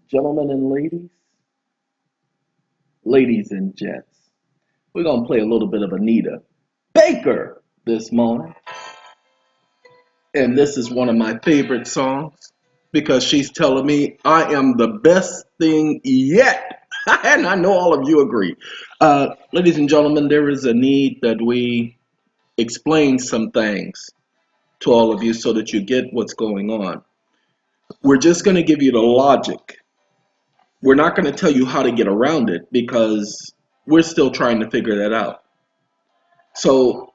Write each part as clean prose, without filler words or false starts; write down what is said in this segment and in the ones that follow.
Gentlemen and ladies and gents, we're going to play a little bit of Anita Baker this morning. And this is one of my favorite songs because she's telling me I am the best thing yet. And I know all of you agree. Ladies and gentlemen, there is a need that we explain some things to all of you so that you get what's going on. We're just going to give you the logic. We're not going to tell you how to get around it because we're still trying to figure that out. So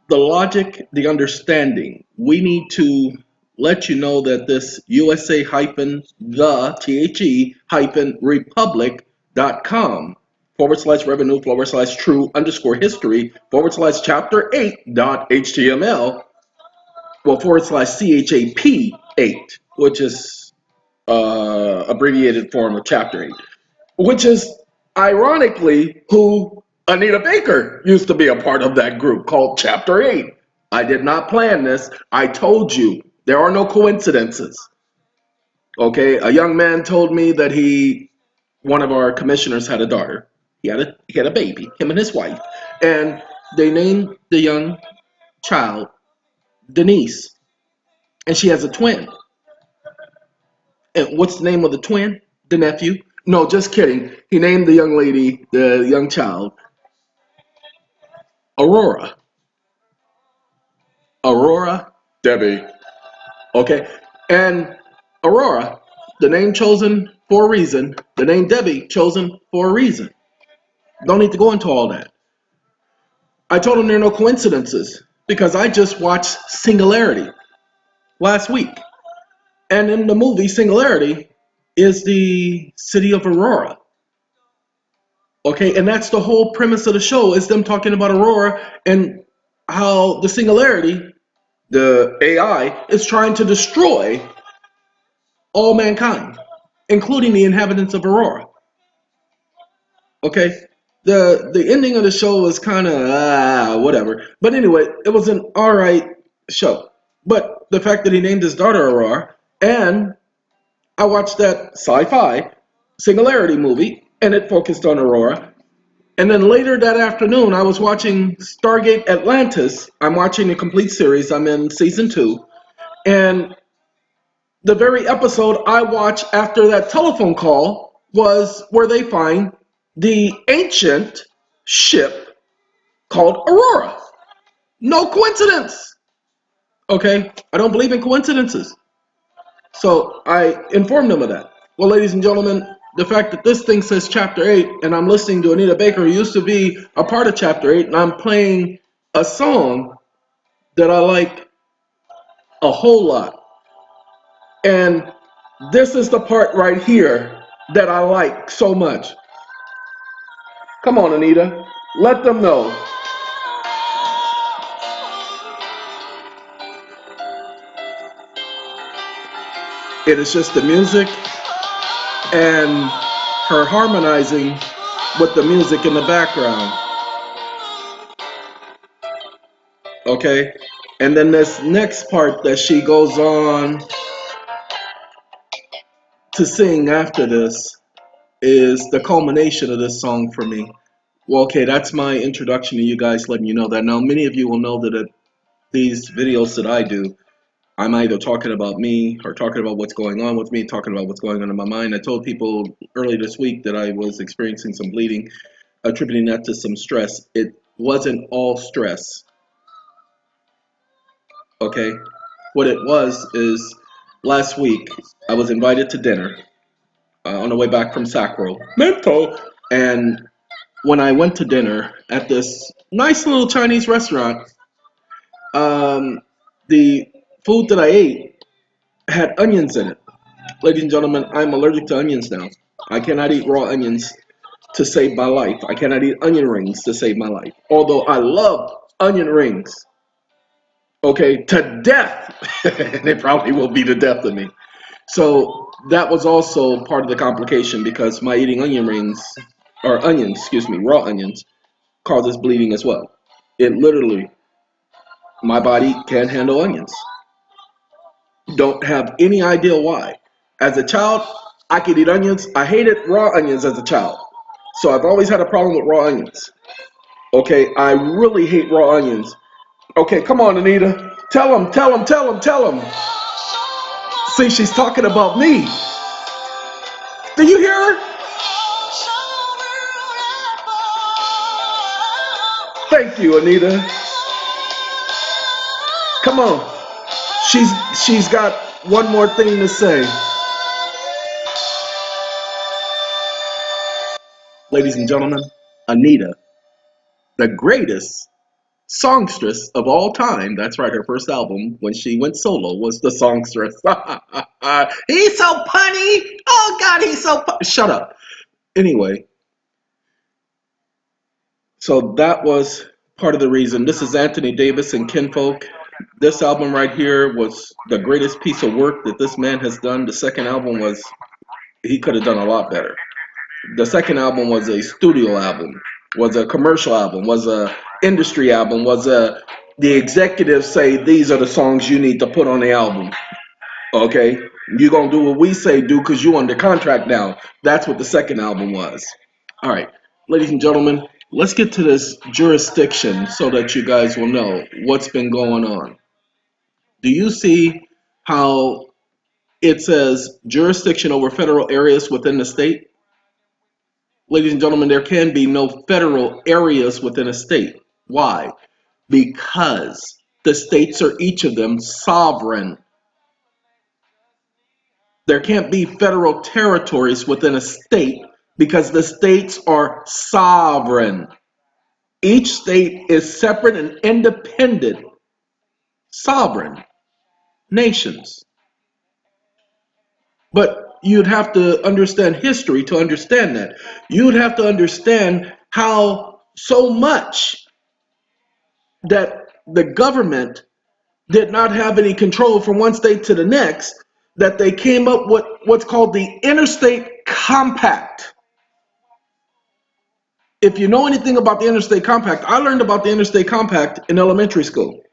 the logic, the understanding, we need to let you know that this USA hyphen the THE hyphen republic.com / revenue / true _ history / chapter 8.html well / CHAP 8, which is abbreviated form of chapter 8, which is ironically who Anita Baker used to be a part of, that group called Chapter 8. I did not plan this. I told you there are no coincidences. Okay, a young man told me that one of our commissioners had a daughter. He had a baby, him and his wife, and they named the young child Denise, and she has a twin. And what's the name of the twin? The nephew? No, just kidding. He named the young lady, the young child, Aurora. Aurora Debbie. Okay? And Aurora, the name chosen for a reason, the name Debbie chosen for a reason. Don't need to go into all that. I told him there are no coincidences because I just watched Singularity last week. And in the movie Singularity is the city of Aurora. Okay, and that's the whole premise of the show, is them talking about Aurora and how the Singularity, the AI, is trying to destroy all mankind, including the inhabitants of Aurora. Okay, the ending of the show was kind of whatever, but anyway, it was an alright show. But the fact that he named his daughter Aurora, and I watched that sci-fi Singularity movie, and it focused on Aurora. And then later that afternoon, I was watching Stargate Atlantis. I'm watching the complete series. I'm in season 2. And the very episode I watched after that telephone call was where they find the ancient ship called Aurora. No coincidence. Okay? I don't believe in coincidences. So I informed them of that. Well, ladies and gentlemen, the fact that this thing says Chapter 8, and I'm listening to Anita Baker, who used to be a part of Chapter 8, and I'm playing a song that I like a whole lot. And this is the part right here that I like so much. Come on, Anita. Let them know. It is just the music and her harmonizing with the music in the background. Okay? And then this next part that she goes on to sing after this is the culmination of this song for me. Well, okay, that's my introduction to you guys, letting you know that. Now, many of you will know that at these videos that I do, I'm either talking about me or talking about what's going on with me, talking about what's going on in my mind. I told people early this week that I was experiencing some bleeding, attributing that to some stress. It wasn't all stress. Okay? What it was is last week I was invited to dinner on the way back from Sacramento. And when I went to dinner at this nice little Chinese restaurant, the food that I ate had onions in it. Ladies and gentlemen, I'm allergic to onions now. I cannot eat raw onions to save my life. I cannot eat onion rings to save my life. Although I love onion rings, okay, to death. And it probably will be the death of me. So that was also part of the complication, because my eating raw onions, causes bleeding as well. It literally, my body can't handle onions. Don't have any idea why. As a child, I could eat onions. I hated raw onions as a child. So I've always had a problem with raw onions. Okay, I really hate raw onions. Okay, come on, Anita. Tell him, tell him, tell him, tell him. See, she's talking about me. Do you hear her? Thank you, Anita. Come on. She's got one more thing to say. Ladies and gentlemen, Anita, the greatest songstress of all time. That's right, her first album when she went solo was the songstress. He's so punny. Oh God, he's so shut up. Anyway, so that was part of the reason. This is Anthony Davis and Kinfolk. This album right here was the greatest piece of work that this man has done. The second album was, he could have done a lot better. The second album was a studio album, was a commercial album, was a industry album, was a, the executives say these are the songs you need to put on the album. Okay, you're gonna do what we say do because you under contract now. That's what the second album was. All right, ladies and gentlemen, let's get to this jurisdiction so that you guys will know what's been going on. Do you see how it says jurisdiction over federal areas within the state? Ladies and gentlemen, there can be no federal areas within a state. Why? Because the states are each of them sovereign. There can't be federal territories within a state because the states are sovereign. Each state is separate and independent, sovereign nations. But you'd have to understand history to understand that. You'd have to understand how so much that the government did not have any control from one state to the next, that they came up with what's called the Interstate Compact. If you know anything about the Interstate Compact, I learned about the Interstate Compact in elementary school.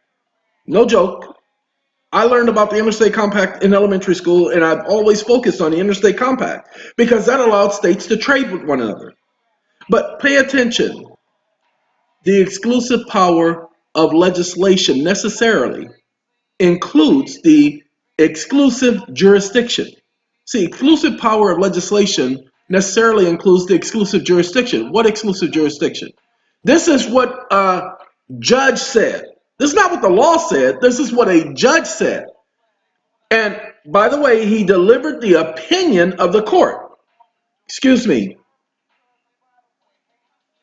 No joke. I learned about the Interstate Compact in elementary school, and I've always focused on the Interstate Compact because that allowed states to trade with one another. But pay attention. The exclusive power of legislation necessarily includes the exclusive jurisdiction. See, exclusive power of legislation necessarily includes the exclusive jurisdiction. What exclusive jurisdiction? This is what a judge said. This is not what the law said. This is what a judge said. And by the way, he delivered the opinion of the court. Excuse me.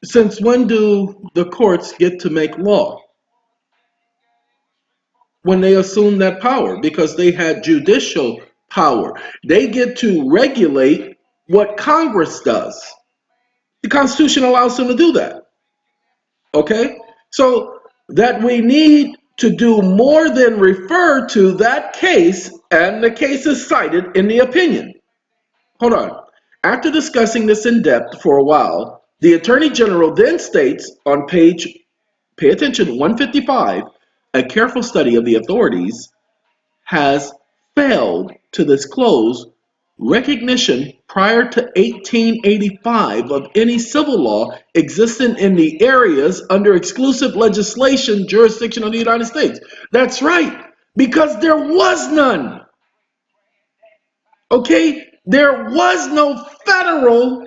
Since when do the courts get to make law? When they assume that power, because they had judicial power. They get to regulate what Congress does. The Constitution allows them to do that. Okay? So that we need to do more than refer to that case, and the case is cited in the opinion. Hold on. After discussing this in depth for a while, the Attorney General then states on page, pay attention, 155, a careful study of the authorities has failed to disclose recognition prior to 1885 of any civil law existing in the areas under exclusive legislation jurisdiction of the United States. That's right, because there was none. Okay? There was no federal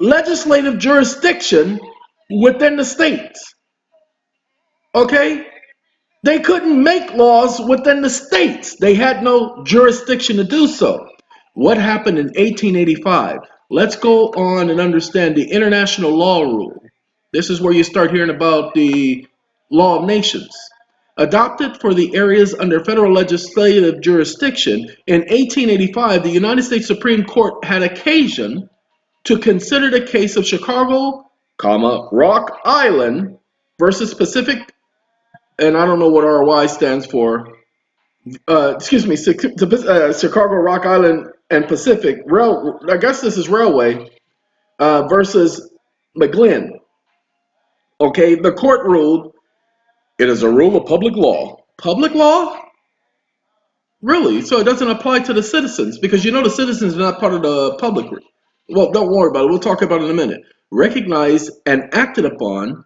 legislative jurisdiction within the states. Okay? They couldn't make laws within the states. They had no jurisdiction to do so. What happened in 1885? Let's go on and understand the international law rule. This is where you start hearing about the law of nations. Adopted for the areas under federal legislative jurisdiction, in 1885, the United States Supreme Court had occasion to consider the case of Chicago, Rock Island versus Pacific, and I don't know what RY stands for. Chicago, Rock Island, and Pacific Rail. I guess this is Railway versus McGlynn. Okay, the court ruled it is a rule of public law. Public law? Really? So it doesn't apply to the citizens because you know the citizens are not part of the public. Well, don't worry about it. We'll talk about it in a minute. Recognized and acted upon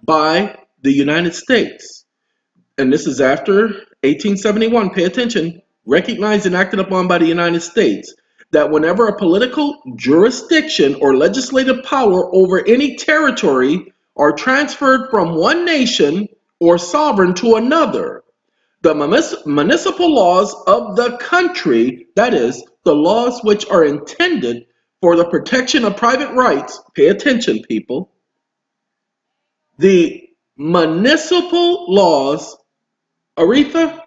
by the United States. And this is after 1871. Pay attention. Recognized and acted upon by the United States. That whenever a political jurisdiction or legislative power over any territory are transferred from one nation or sovereign to another, the municipal laws of the country, that is, the laws which are intended for the protection of private rights, pay attention, people, the municipal laws, Aretha,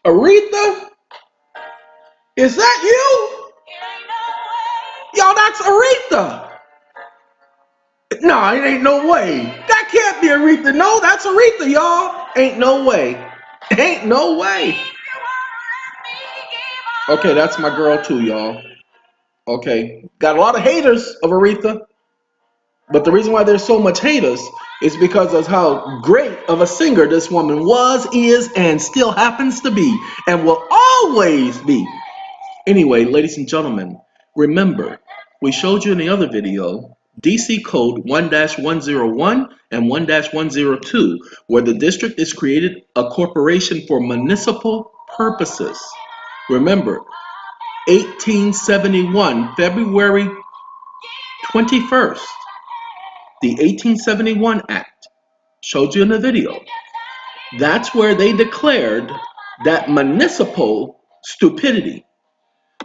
Aretha, is that you? Y'all, that's Aretha. No, it ain't no way. That can't be Aretha. No, that's Aretha, y'all. Ain't no way. Ain't no way. Okay, that's my girl too, y'all. Okay, got a lot of haters of Aretha, but the reason why there's so much haters is because of how great of a singer this woman was, is, and still happens to be, and will always be. Anyway, ladies and gentlemen, remember, we showed you in the other video DC Code 1-101 and 1-102, where the district is created a corporation for municipal purposes. Remember, 1871, February 21st, the 1871 Act, showed you in the video. That's where they declared that municipal stupidity.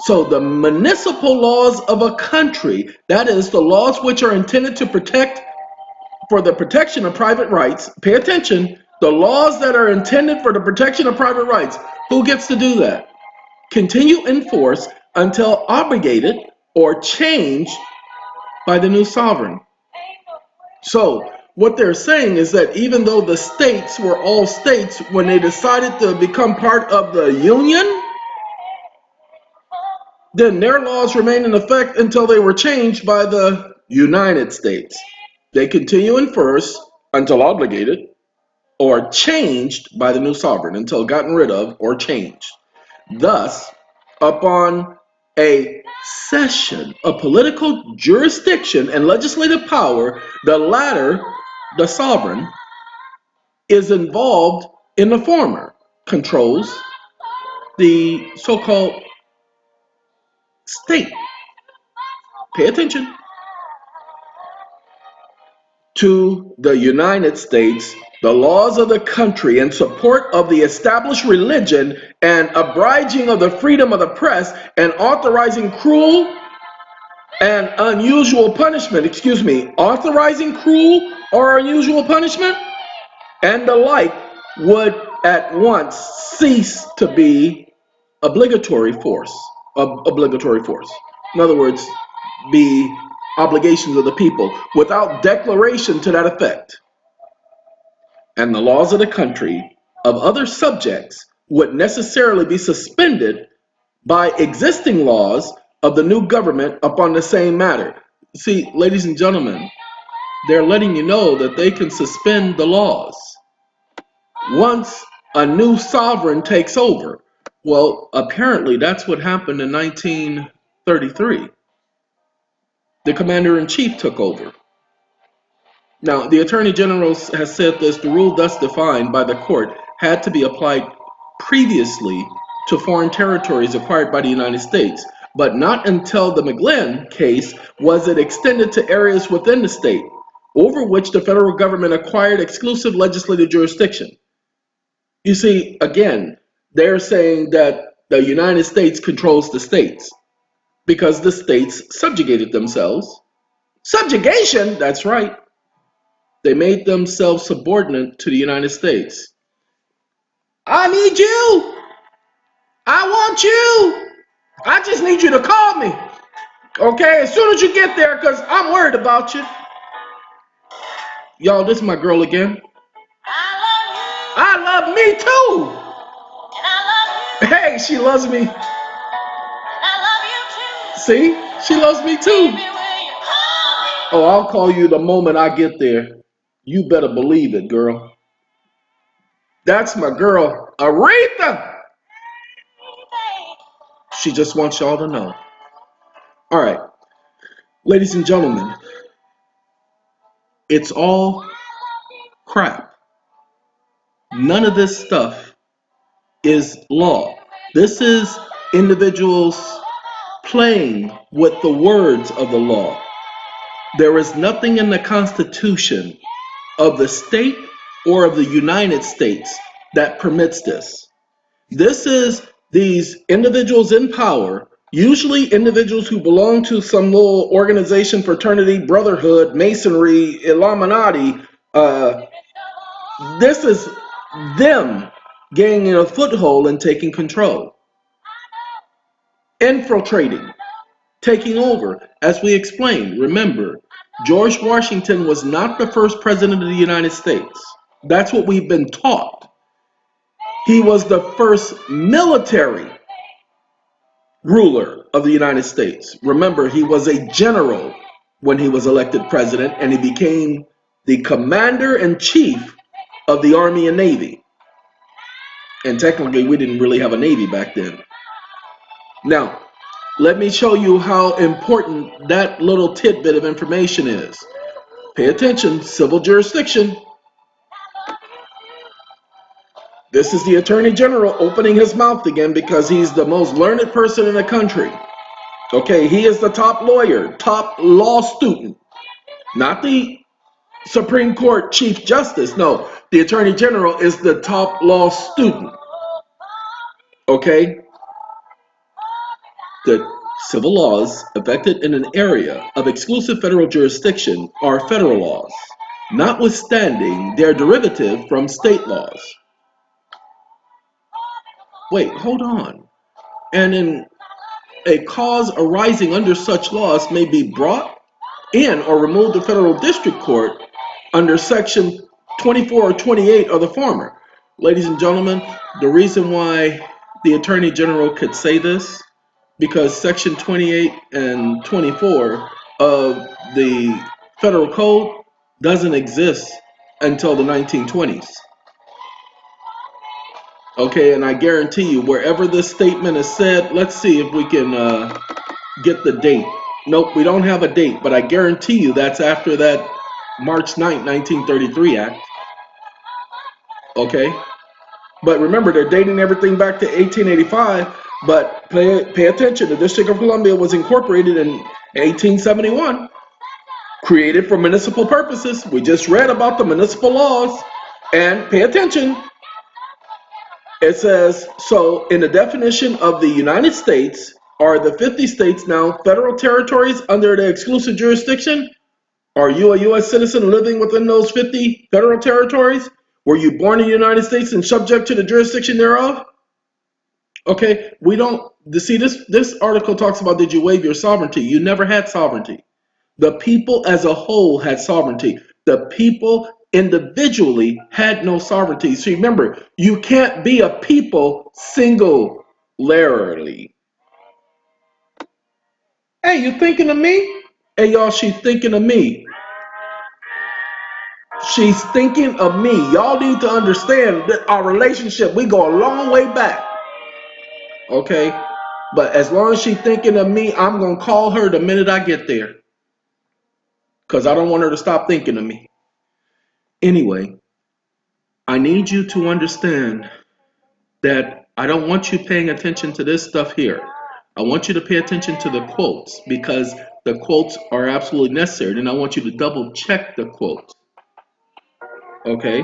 So the municipal laws of a country, that is the laws which are intended to protect for the protection of private rights, pay attention, the laws that are intended for the protection of private rights, who gets to do that? Continue in force until abrogated or changed by the new sovereign. So what they're saying is that even though the states were all states, when they decided to become part of the union, then their laws remained in effect until they were changed by the United States. They continue in force until obligated or changed by the new sovereign, until gotten rid of or changed. Thus, upon a cession of political jurisdiction and legislative power, the latter, the sovereign, is involved in the former, controls the so-called state. Pay attention. To the United States, the laws of the country in support of the established religion and abridging of the freedom of the press and authorizing cruel and unusual punishment, authorizing cruel or unusual punishment and the like would at once cease to be obligatory force. In other words, be obligations of the people without declaration to that effect. And the laws of the country of other subjects would necessarily be suspended by existing laws of the new government upon the same matter. See, ladies and gentlemen, they're letting you know that they can suspend the laws once a new sovereign takes over. Well, apparently that's what happened in 1933. The commander-in-chief took over. Now, the Attorney General has said this, the rule thus defined by the court had to be applied previously to foreign territories acquired by the United States, but not until the McGlynn case was it extended to areas within the state, over which the federal government acquired exclusive legislative jurisdiction. You see, again, they're saying that the United States controls the states because the states subjugated themselves. Subjugation, that's right. They made themselves subordinate to the United States. I need you. I want you. I just need you to call me. Okay, as soon as you get there, because I'm worried about you. Y'all, this is my girl again. I love me too. Hey, she loves me. See, she loves me too. Oh, I'll call you the moment I get there. You better believe it, girl. That's my girl, Aretha. She just wants y'all to know. All right, ladies and gentlemen, it's all crap. None of this stuff is law. This is individuals playing with the words of the law. There is nothing in the Constitution of the state or of the United States that permits this. This is these individuals in power, usually individuals who belong to some little organization, fraternity, brotherhood, masonry, Illuminati. This is them gaining a foothold and taking control, infiltrating, taking over. As we explained, remember, George Washington was not the first president of the United States. That's what we've been taught. He was the first military ruler of the United States. Remember, he was a general when he was elected president, and he became the commander-in-chief of the Army and Navy. And technically, we didn't really have a Navy back then. Now, let me show you how important that little tidbit of information is. Pay attention, civil jurisdiction. This is the Attorney General opening his mouth again because he's the most learned person in the country. Okay, he is the top lawyer, top law student, not the Supreme Court Chief Justice. No, the Attorney General is the top law student. Okay? The civil laws affected in an area of exclusive federal jurisdiction are federal laws, notwithstanding their derivative from state laws. Wait, hold on. And in a cause arising under such laws may be brought in or removed to federal district court under section 24 or 28 of the former. Ladies and gentlemen, the reason why the Attorney General could say this, because section 28 and 24 of the federal code doesn't exist until the 1920s. Okay, and I guarantee you, wherever this statement is said, let's see if we can get the date. Nope, we don't have a date, but I guarantee you that's after that March 9th, 1933 Act. Okay, but remember, they're dating everything back to 1885, but pay attention, the District of Columbia was incorporated in 1871, created for municipal purposes. We just read about the municipal laws, and pay attention. It says, so in the definition of the United States, are the 50 states now federal territories under the exclusive jurisdiction? Are you a U.S. citizen living within those 50 federal territories? Were you born in the United States and subject to the jurisdiction thereof? Okay, we don't, see, this article talks about, did you waive your sovereignty? You never had sovereignty. The people as a whole had sovereignty. The people individually had no sovereignty. So remember, you can't be a people singularly. Hey, you thinking of me? Hey, y'all, she's thinking of me. She's thinking of me. Y'all need to understand that our relationship, we go a long way back. Okay? But as long as she's thinking of me, I'm going to call her the minute I get there. Because I don't want her to stop thinking of me. Anyway, I need you to understand that I don't want you paying attention to this stuff here. I want you to pay attention to the quotes, because the quotes are absolutely necessary, and I want you to double check the quotes. Okay?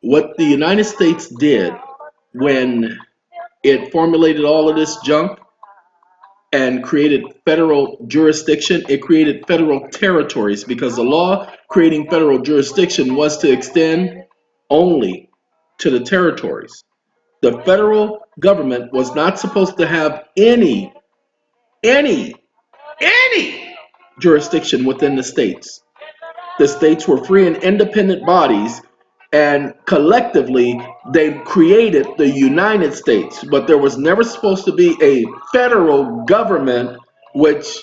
What the United States did when it formulated all of this junk and created federal jurisdiction, it created federal territories, because the law creating federal jurisdiction was to extend only to the territories. The federal government was not supposed to have any jurisdiction within the states. The states were free and independent bodies, and collectively they created the United States, but there was never supposed to be a federal government which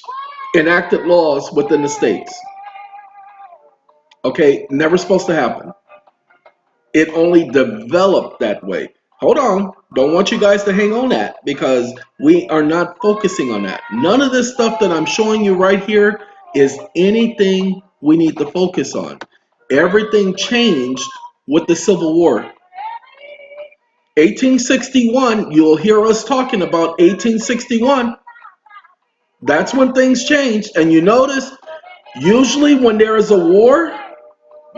enacted laws within the states. Okay, never supposed to happen. It only developed that way. Hold on, don't want you guys to hang on that because we are not focusing on that. None of this stuff that I'm showing you right here is anything we need to focus on. Everything changed with the Civil War. 1861, you'll hear us talking about 1861. That's when things changed. And you notice, usually when there is a war,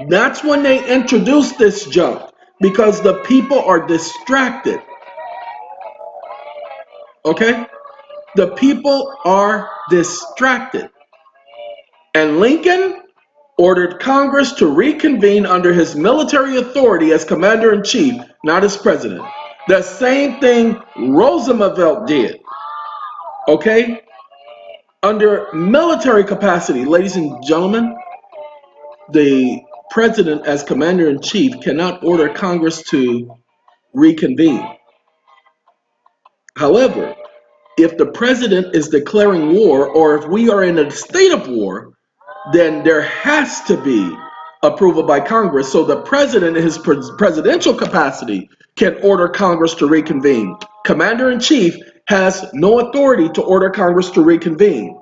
that's when they introduce this junk because the people are distracted. Okay? The people are distracted. And Lincoln ordered Congress to reconvene under his military authority as commander in chief, not as president. The same thing Roosevelt did. Okay? Under military capacity, ladies and gentlemen, the president as commander in chief cannot order Congress to reconvene. However, if the president is declaring war or if we are in a state of war, then there has to be approval by Congress. So the president in his presidential capacity can order Congress to reconvene. Commander in chief has no authority to order Congress to reconvene.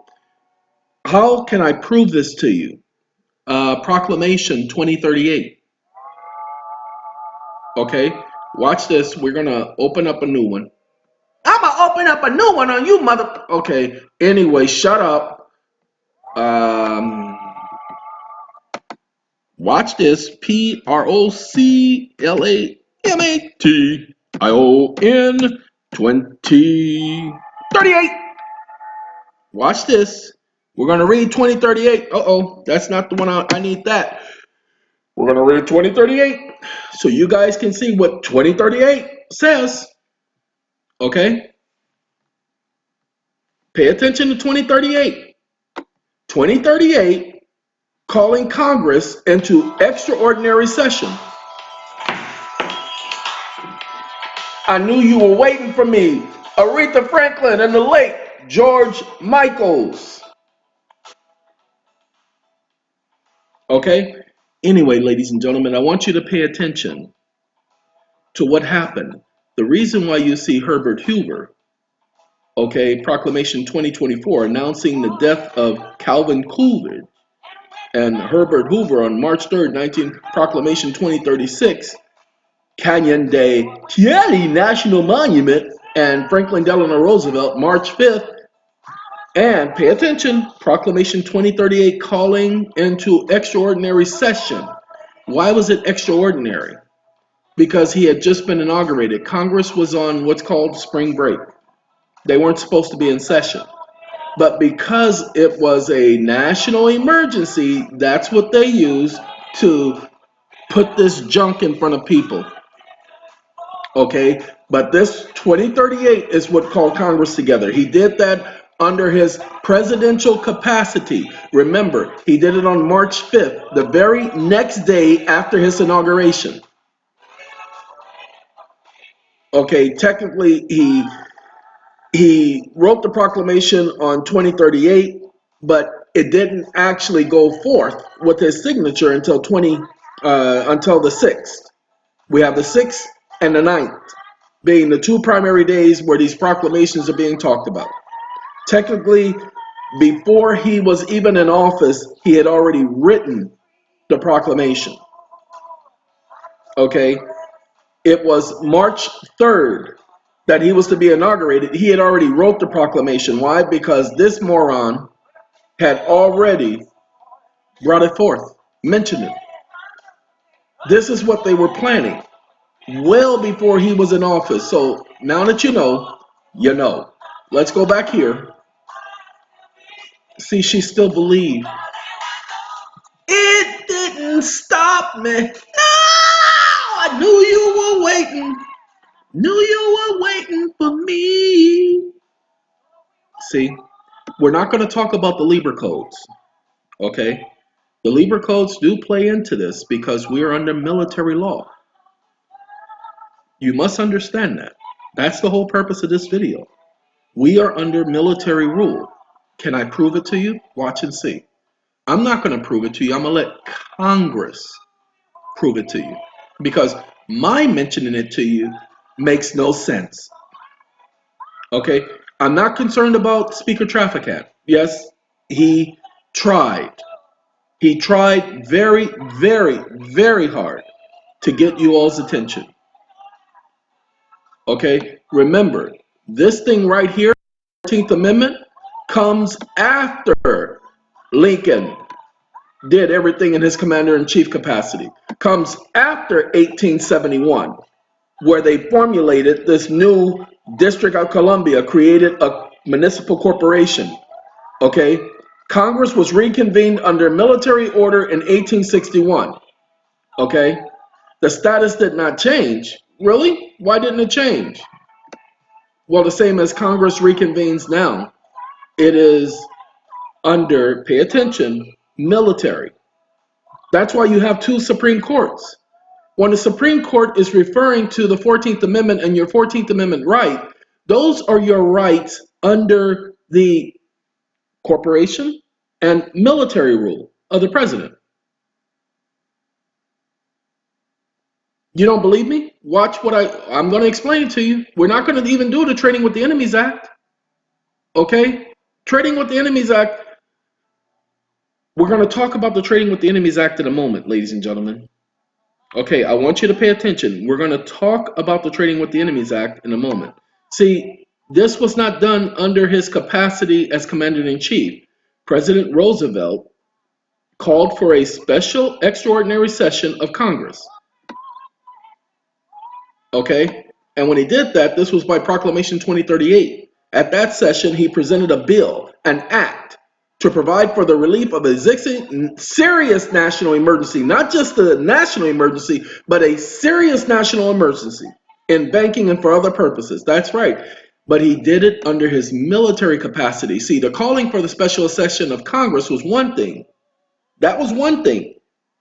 How can I prove this to you? Proclamation 2038. Okay, watch this. We're gonna open up a new one. I'm gonna open up a new one on you, mother. Okay, anyway, shut up. Watch this. Proclamation 2038. Watch this. We're going to read 2038. Uh-oh, that's not the one I need that. We're going to read 2038 so you guys can see what 2038 says. Okay? Pay attention to 2038. 2038 calling Congress into extraordinary session. I knew you were waiting for me. Aretha Franklin and the late George Michaels. Okay? Anyway, ladies and gentlemen, I want you to pay attention to what happened. The reason why you see Herbert Hoover, okay, Proclamation 2024, announcing the death of Calvin Coolidge, and Herbert Hoover on March 3rd, Proclamation 2036, Canyon de Tiali National Monument, and Franklin Delano Roosevelt, March 5th, and pay attention, Proclamation 2038 calling into extraordinary session. Why was it extraordinary? Because he had just been inaugurated. Congress was on what's called spring break. They weren't supposed to be in session. But because it was a national emergency, that's what they used to put this junk in front of people. Okay, but this 2038 is what called Congress together. He did that under his presidential capacity. Remember, he did it on March 5th, the very next day after his inauguration. Okay, technically he wrote the proclamation on 2038, but it didn't actually go forth with his signature until until the 6th. We have the 6th and the 9th being the two primary days where these proclamations are being talked about. Technically, before he was even in office, he had already written the proclamation. Okay, it was March 3rd that he was to be inaugurated. He had already wrote the proclamation. Why? Because this moron had already brought it forth, mentioned it. This is what they were planning well before he was in office. So now that you know, you know. Let's go back here. See, she still believed. It didn't stop me. No, I knew you were waiting. Knew you were waiting for me. See, we're not going to talk about the Libra codes, okay? The Libra codes do play into this because we are under military law. You must understand that. That's the whole purpose of this video. We are under military rule. Can I prove it to you? Watch and see. I'm not going to prove it to you. I'm going to let Congress prove it to you. Because my mentioning it to you makes no sense. Okay? I'm not concerned about Speaker Trafficant. Yes, he tried. He tried very, very, very hard to get you all's attention. Okay? Remember, this thing right here, 14th Amendment, comes after Lincoln did everything in his commander-in-chief capacity. Comes after 1871, where they formulated this new District of Columbia, created a municipal corporation. Okay? Congress was reconvened under military order in 1861. Okay? The status did not change. Really? Why didn't it change? Well, the same as Congress reconvenes now. It is under, pay attention, military. That's why you have two Supreme Courts. When the Supreme Court is referring to the 14th Amendment and your 14th Amendment right, those are your rights under the corporation and military rule of the president. You don't believe me? Watch what I'm going to explain it to you. We're not going to even do the Trading with the Enemies Act. Okay? Trading with the Enemies Act. We're going to talk about the Trading with the Enemies Act in a moment, ladies and gentlemen. Okay, I want you to pay attention. We're going to talk about the Trading with the Enemies Act in a moment. See, this was not done under his capacity as Commander-in-Chief. President Roosevelt called for a special extraordinary session of Congress. Okay? And when he did that, this was by Proclamation 2038. At that session, he presented a bill, an act, to provide for the relief of a serious national emergency, not just a national emergency, but a serious national emergency in banking and for other purposes. That's right. But he did it under his military capacity. See, the calling for the special session of Congress was one thing. That was one thing.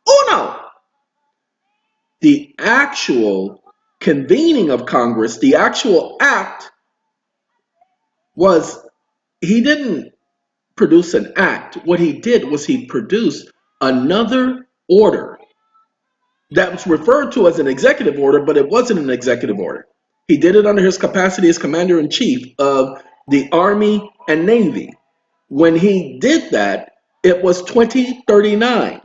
Uno! The actual convening of Congress, the actual act, was, he didn't produce an act. What he did was he produced another order that was referred to as an executive order, but it wasn't an executive order. He did it under his capacity as Commander-in-Chief of the Army and Navy. When he did that, it was 2039,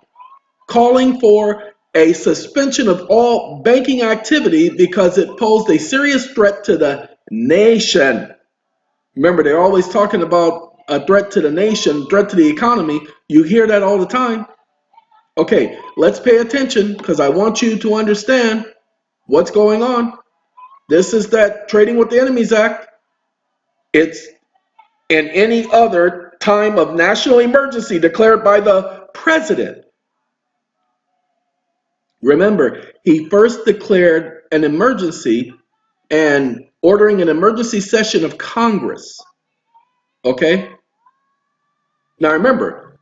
calling for a suspension of all banking activity because it posed a serious threat to the nation. Remember, they're always talking about a threat to the nation, threat to the economy. You hear that all the time. Okay, let's pay attention because I want you to understand what's going on. This is that Trading with the Enemies Act. It's in any other time of national emergency declared by the president. Remember, he first declared an emergency and ordering an emergency session of Congress. Okay? Now remember,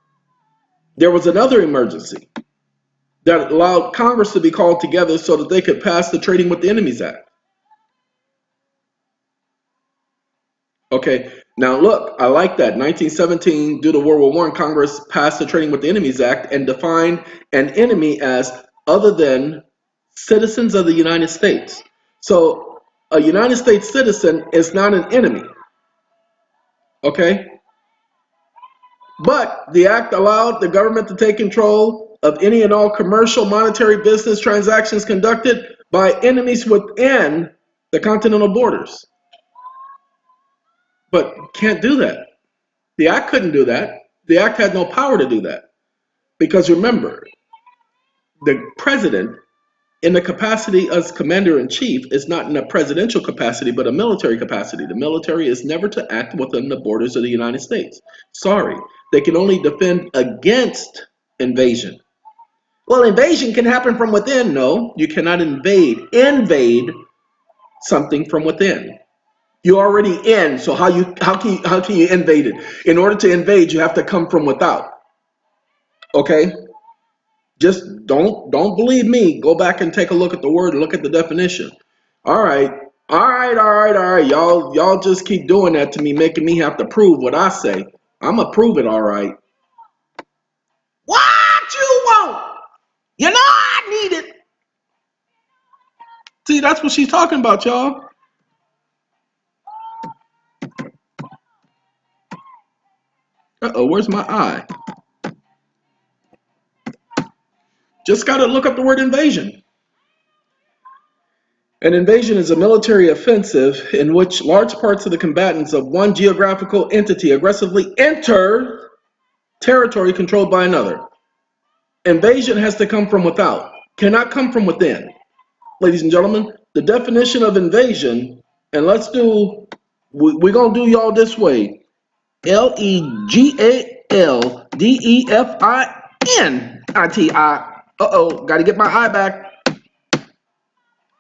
there was another emergency that allowed Congress to be called together so that they could pass the Trading with the Enemies Act. Okay, now look, I like that. 1917, due to World War I, Congress passed the Trading with the Enemies Act and defined an enemy as other than citizens of the United States. So a United States citizen is not an enemy. Okay? But the act allowed the government to take control of any and all commercial monetary business transactions conducted by enemies within the continental borders. But can't do that. The act couldn't do that. The act had no power to do that. Because remember, the president in the capacity as commander-in-chief is not in a presidential capacity, but a military capacity. The military is never to act within the borders of the United States. Sorry. They can only defend against invasion. Well, invasion can happen from within. No, you cannot invade something from within. You're already in, so how can you invade it? In order to invade, you have to come from without. Okay? Just don't believe me. Go back and take a look at the word and look at the definition. All right. All right. Y'all just keep doing that to me, making me have to prove what I say. I'ma prove it, all right. What you want? You know I need it. See, that's what she's talking about, y'all. Uh-oh, where's my eye? Just gotta look up the word invasion. An invasion is a military offensive in which large parts of the combatants of one geographical entity aggressively enter territory controlled by another. Invasion has to come from without, cannot come from within. Ladies and gentlemen, the definition of invasion, and we're going to do y'all this way. LEGALDEFINITI. Uh-oh, got to get my eye back.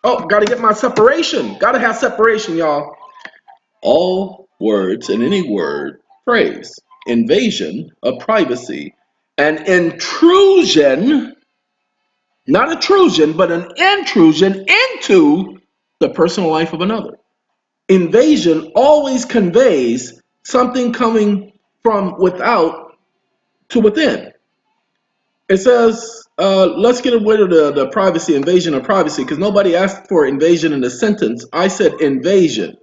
Oh, got to get my separation. Got to have separation, y'all. All words in any word, phrase, invasion of privacy, an intrusion, not intrusion, but an intrusion into the personal life of another. Invasion always conveys something coming from without to within. It says, let's get rid of the privacy, invasion of privacy, because nobody asked for invasion in the sentence. I said invasion.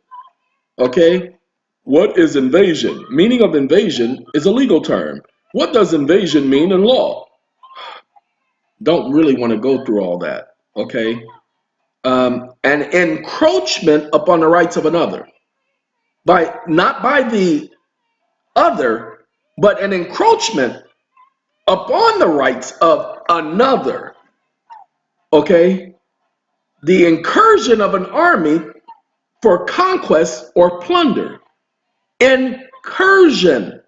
Okay? What is invasion? Meaning of invasion is a legal term. What does invasion mean in law? Don't really want to go through all that. Okay? An encroachment upon the rights of another. Not by the other, but an encroachment upon the rights of another. Okay? The incursion of an army for conquest or plunder. Incursion.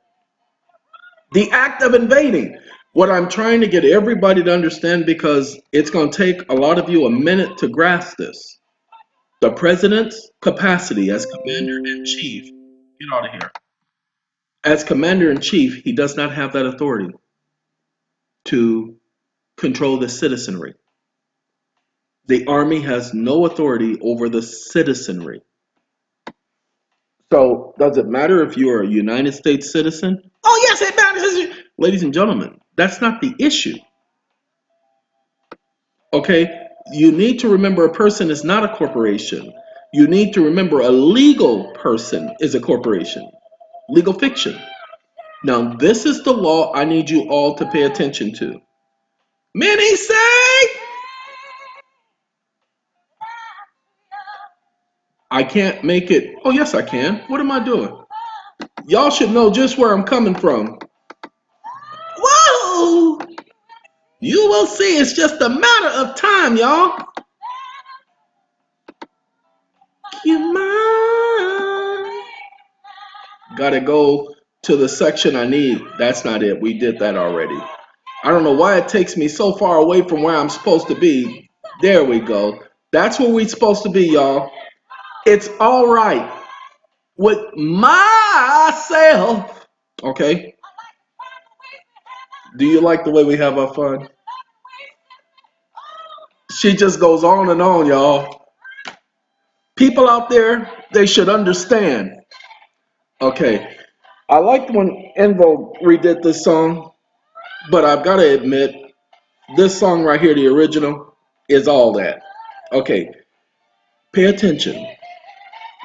The act of invading. What I'm trying to get everybody to understand, because it's going to take a lot of you a minute to grasp this. The president's capacity as commander-in-chief, get out of here. As commander-in-chief, he does not have that authority to control the citizenry. The army has no authority over the citizenry. So, does it matter if you're a United States citizen? Oh, yes, it matters. Ladies and gentlemen, that's not the issue. Okay? You need to remember a person is not a corporation. You need to remember a legal person is a corporation. Legal fiction. Now, this is the law I need you all to pay attention to. Many say, I can't make it. Oh, yes, I can. What am I doing? Y'all should know just where I'm coming from. Whoa! You will see, it's just a matter of time, y'all. You mind? Gotta go to the section I need. That's not it. We did that already. I don't know why it takes me so far away from where I'm supposed to be. There we go. That's where we're supposed to be, y'all. It's all right with myself. Okay? Do you like the way we have our fun? She just goes on and on, y'all. People out there, they should understand. Okay. I liked when Envo redid this song, but I've got to admit, this song right here, the original, is all that. Okay. Pay attention.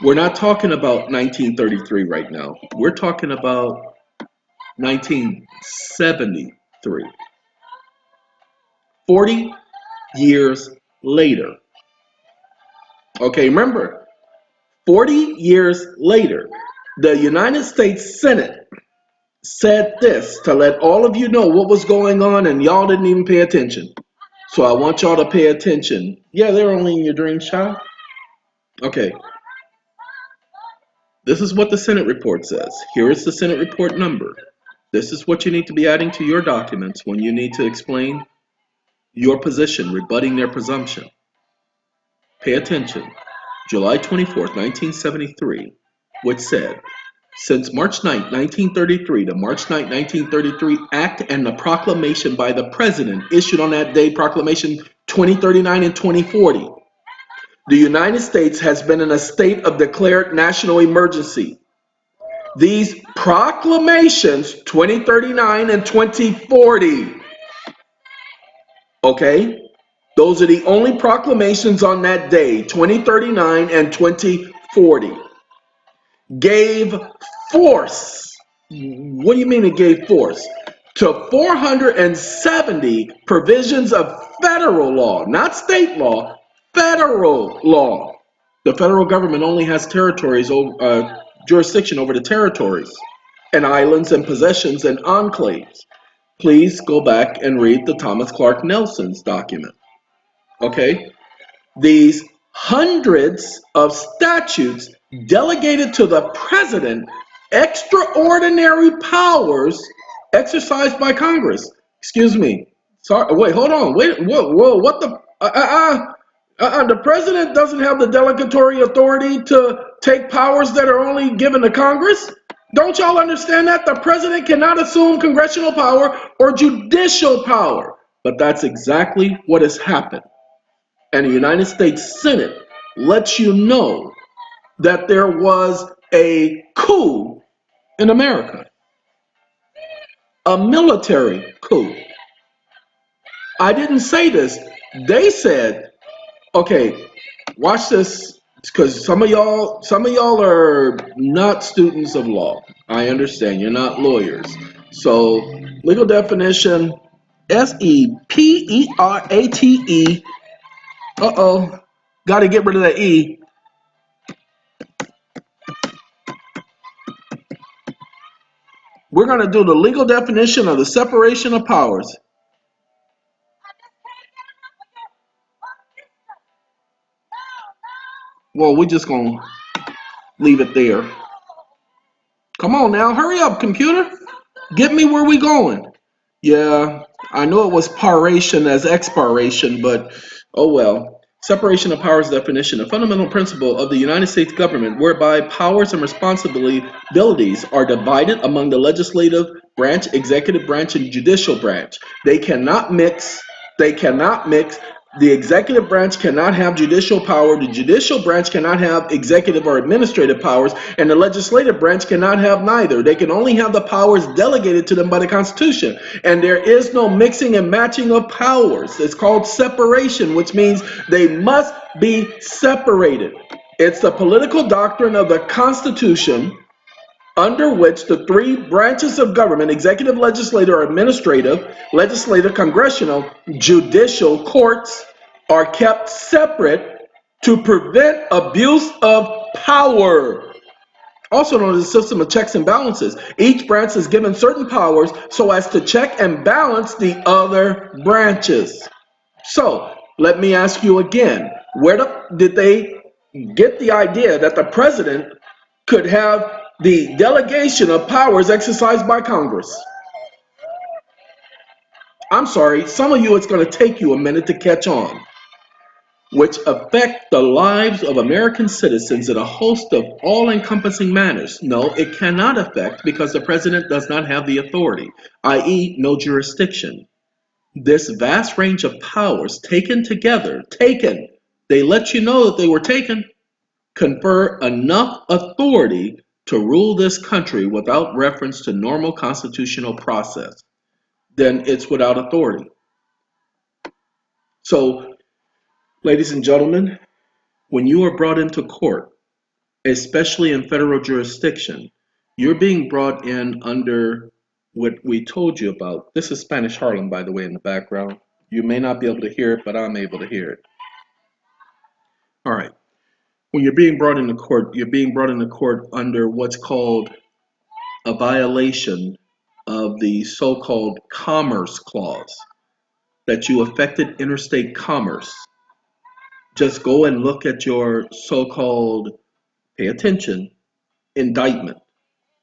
We're not talking about 1933 right now. We're talking about 1973. 40 years later. Okay, remember, 40 years later, the United States Senate said this to let all of you know what was going on, and y'all didn't even pay attention. So I want y'all to pay attention. Yeah, they're only in your dreams, child. Okay. This is what the Senate report says. Here is the Senate report number. This is what you need to be adding to your documents when you need to explain your position, rebutting their presumption. Pay attention. July 24th, 1973, which said, Since March 9, 1933, the March 9, 1933 Act and the proclamation by the President issued on that day, Proclamation 2039 and 2040, the United States has been in a state of declared national emergency. These proclamations, 2039 and 2040, okay? Those are the only proclamations on that day, 2039 and 2040. Gave force. What do you mean it gave force? To 470 provisions of federal law, not state law, federal law. The federal government only has jurisdiction over the territories and islands and possessions and enclaves. Please go back and read the Thomas Clark Nelson's document. Okay? These hundreds of statutes delegated to the president extraordinary powers exercised by Congress. Excuse me. Sorry. Wait. Hold on. Wait. Whoa. What the? The president doesn't have the delegatory authority to take powers that are only given to Congress. Don't y'all understand that? The president cannot assume congressional power or judicial power. But that's exactly what has happened. And the United States Senate lets you know that there was a coup in America, a military coup. I didn't say this. They said, okay, watch this, because some of y'all are not students of law. I understand you're not lawyers. So legal definition, SECRATE. Uh-oh, got to get rid of that E. We're going to do the legal definition of the separation of powers. Well, we're just going to leave it there. Come on now, hurry up, computer. Get me where we going. Yeah, I know it was paration as expiration, but oh well. Separation of powers definition, a fundamental principle of the United States government whereby powers and responsibilities are divided among the legislative branch, executive branch, and judicial branch. They cannot mix. The executive branch cannot have judicial power, the judicial branch cannot have executive or administrative powers, and the legislative branch cannot have neither. They can only have the powers delegated to them by the Constitution. And there is no mixing and matching of powers. It's called separation, which means they must be separated. It's the political doctrine of the Constitution under which the three branches of government, executive, legislative, or administrative, legislative, congressional, judicial courts, are kept separate to prevent abuse of power. Also known as a system of checks and balances. Each branch is given certain powers so as to check and balance the other branches. So, let me ask you again, did they get the idea that the president could have the delegation of powers exercised by Congress? I'm sorry, some of you, it's going to take you a minute to catch on. Which affect the lives of American citizens in a host of all-encompassing manners. No, it cannot affect because the president does not have the authority, i.e., no jurisdiction. This vast range of powers taken together, they let you know that they were taken, confer enough authority to rule this country without reference to normal constitutional process. Then it's without authority. So, ladies and gentlemen, when you are brought into court, especially in federal jurisdiction, you're being brought in under what we told you about. This is Spanish Harlem, by the way, in the background. You may not be able to hear it, but I'm able to hear it. All right. When you're being brought into court, you're being brought into court under what's called a violation of the so-called Commerce Clause, that you affected interstate commerce. Just go and look at your so-called, pay attention, indictment.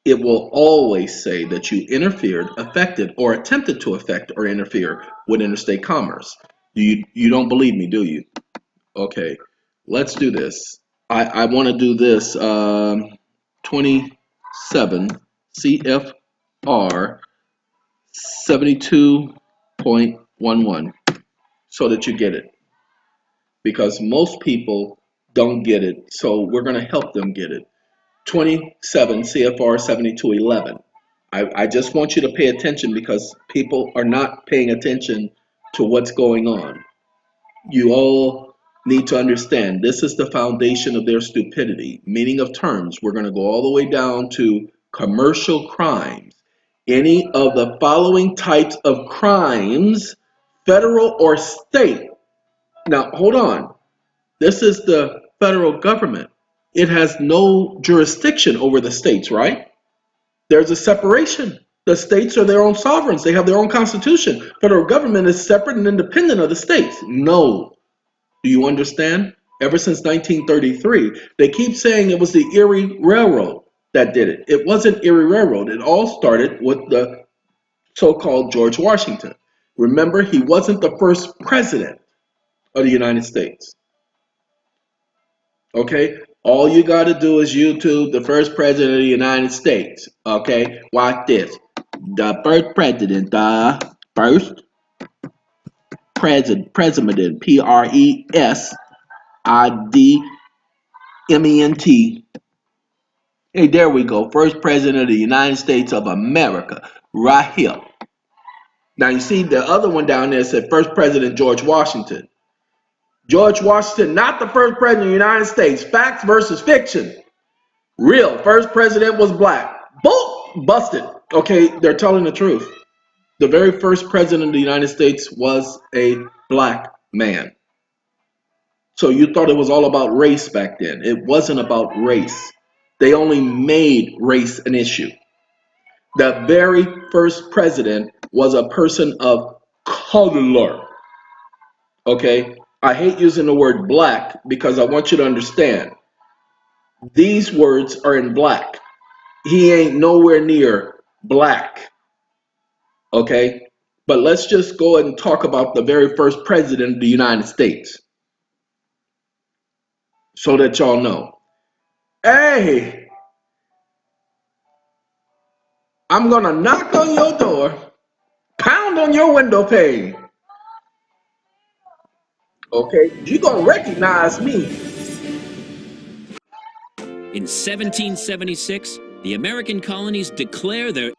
It will always say that you interfered, affected, or attempted to affect or interfere with interstate commerce. You don't believe me, do you? Okay, let's do this. I want to do this. 20. 7 CFR 72.11 so that you get it. Because most people don't get it, so we're going to help them get it. 27 CFR 7211. I just want you to pay attention because people are not paying attention to what's going on. You all need to understand this is the foundation of their stupidity. Meaning of terms, we're going to go all the way down to commercial crimes. Any of the following types of crimes, federal or state. Now, hold on. This is the federal government. It has no jurisdiction over the states, right? There's a separation. The states are their own sovereigns. They have their own constitution. Federal government is separate and independent of the states. No. Do you understand? Ever since 1933, they keep saying it was the Erie Railroad that did it. It wasn't Erie Railroad. It all started with the so-called George Washington. Remember, he wasn't the first president of the United States. Okay? All you got to do is YouTube the first president of the United States. Okay? Watch this. The first president, president, presidment. Hey, there we go. First president of the United States of America. Right here. Now, you see the other one down there said first president George Washington. George Washington, not the first president of the United States. Facts versus fiction. Real. First president was black. Boom! Busted. Okay, they're telling the truth. The very first president of the United States was a black man. So you thought it was all about race back then. It wasn't about race. They only made race an issue. The very first president was a person of color. Okay? I hate using the word black because I want you to understand. These words are in black. He ain't nowhere near black. Okay? But let's just go ahead and talk about the very first president of the United States. So that y'all know. Hey, I'm going to knock on your door, pound on your window pane. Okay? You're going to recognize me. In 1776, the American colonies declare their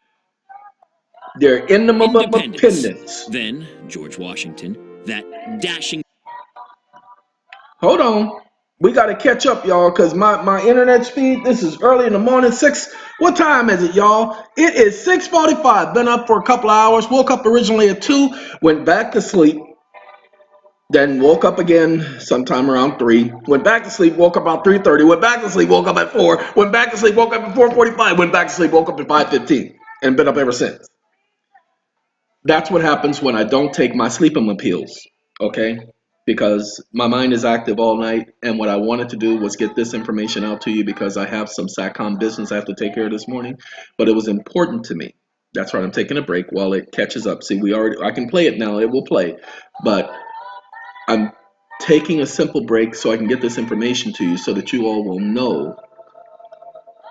independence. Then, George Washington, that dashing... Hold on. We got to catch up, y'all, because my internet speed, this is early in the morning, 6. What time is it, y'all? It is 6:45. Been up for a couple of hours. Woke up originally at 2. Went back to sleep. Then woke up again sometime around 3. Went back to sleep, woke up about 3:30. Went back to sleep, woke up at 4. Went back to sleep, woke up at 4:45. Went back to sleep, woke up at 5:15. And been up ever since. That's what happens when I don't take my sleeping pills, okay? Because my mind is active all night, and what I wanted to do was get this information out to you because I have some SATCOM business I have to take care of this morning, but it was important to me. That's why I'm taking a break while it catches up. See, I can play it now, it will play, but I'm taking a simple break so I can get this information to you so that you all will know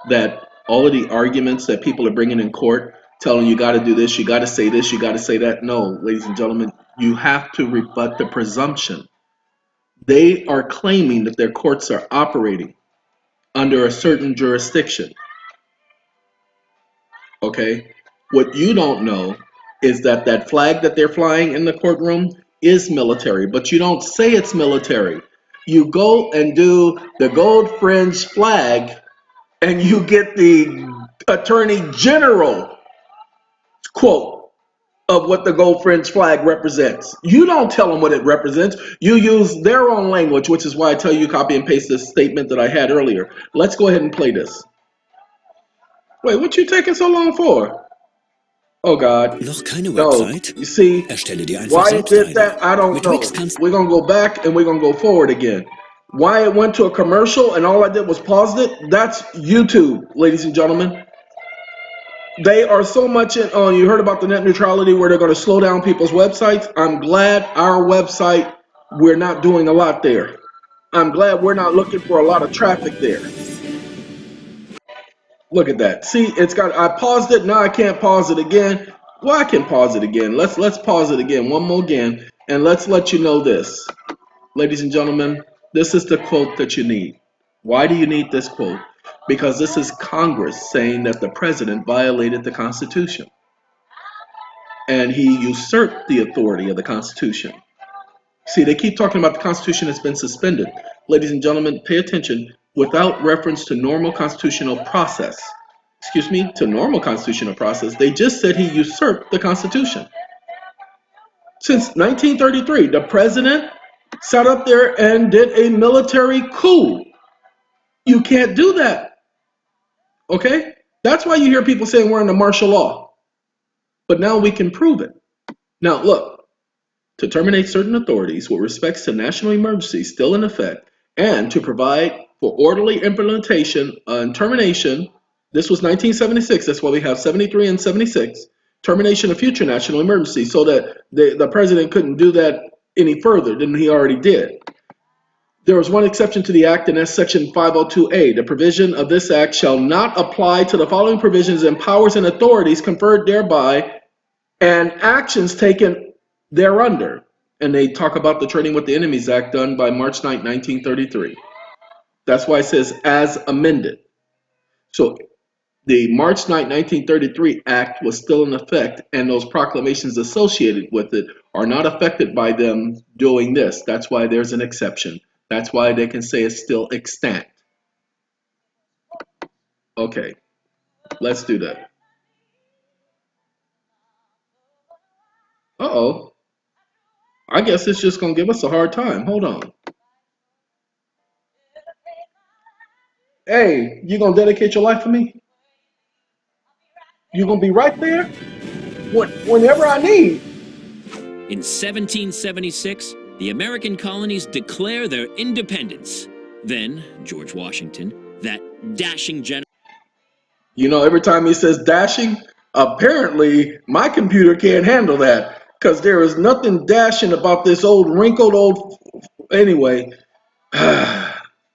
that all of the arguments that people are bringing in court, telling you got to do this, you got to say this, you got to say that. No, ladies and gentlemen, you have to rebut the presumption. They are claiming that their courts are operating under a certain jurisdiction. Okay? What you don't know is that that flag that they're flying in the courtroom is military, but you don't say it's military. You go and do the gold fringe flag and you get the Attorney General quote of what the gold fringe flag represents. You don't tell them what it represents. You use their own language, which is why I tell you copy and paste this statement that I had earlier. Let's go ahead and play this. Wait, what you taking so long for? Oh God. Noch keine No, Website? you see, Erstelle dir einfach why it selbst did eine. that, I don't Mit know. Wix kannst We're going to go back and we're going to go forward again. Why it went to a commercial and all I did was pause it, that's YouTube, ladies and gentlemen. They are so much in, oh, you heard about the net neutrality where they're going to slow down people's websites. I'm glad our website, we're not doing a lot there. I'm glad we're not looking for a lot of traffic there. Look at that. See, it's got. I paused it. Now I can't pause it again. Well, I can pause it again. Let's pause it again. One more again, and let's let you know this, ladies and gentlemen. This is the quote that you need. Why do you need this quote? Because this is Congress saying that the president violated the Constitution and he usurped the authority of the Constitution. See, they keep talking about the Constitution has been suspended. Ladies and gentlemen, pay attention. Without reference to normal constitutional process, to normal constitutional process, they just said he usurped the Constitution. Since 1933, the president sat up there and did a military coup. You can't do that. Okay? That's why you hear people saying we're under martial law. But now we can prove it. Now, look, to terminate certain authorities with respects to national emergencies still in effect, and to provide for orderly implementation and termination. This was 1976. That's why we have 73 and 76. Termination of future national emergencies, so that the president couldn't do that any further than he already did. There was one exception to the act, and that's Section 502A. The provision of this act shall not apply to the following provisions and powers and authorities conferred thereby and actions taken thereunder. And they talk about the Trading with the Enemies Act done by March 9, 1933. That's why it says as amended. So the March 9, 1933 Act was still in effect, and those proclamations associated with it are not affected by them doing this. That's why there's an exception. That's why they can say it's still extant. Okay, let's do that. Uh-oh. I guess it's just going to give us a hard time. Hold on. Hey, you going to dedicate your life for me? You going to be right there whenever I need. In 1776, the American colonies declare their independence. Then, George Washington, that dashing general. You know, every time he says dashing, apparently my computer can't handle that, because there is nothing dashing about this old wrinkled old. Anyway.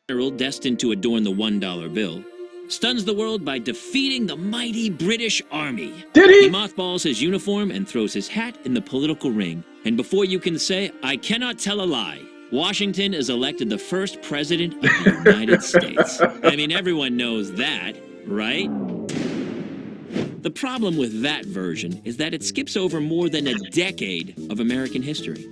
General destined to adorn the $1 bill stuns the world by defeating the mighty British Army. Did he? He mothballs his uniform and throws his hat in the political ring. And before you can say, I cannot tell a lie, Washington is elected the first president of the United States. I mean, everyone knows that, right? The problem with that version is that it skips over more than a decade of American history.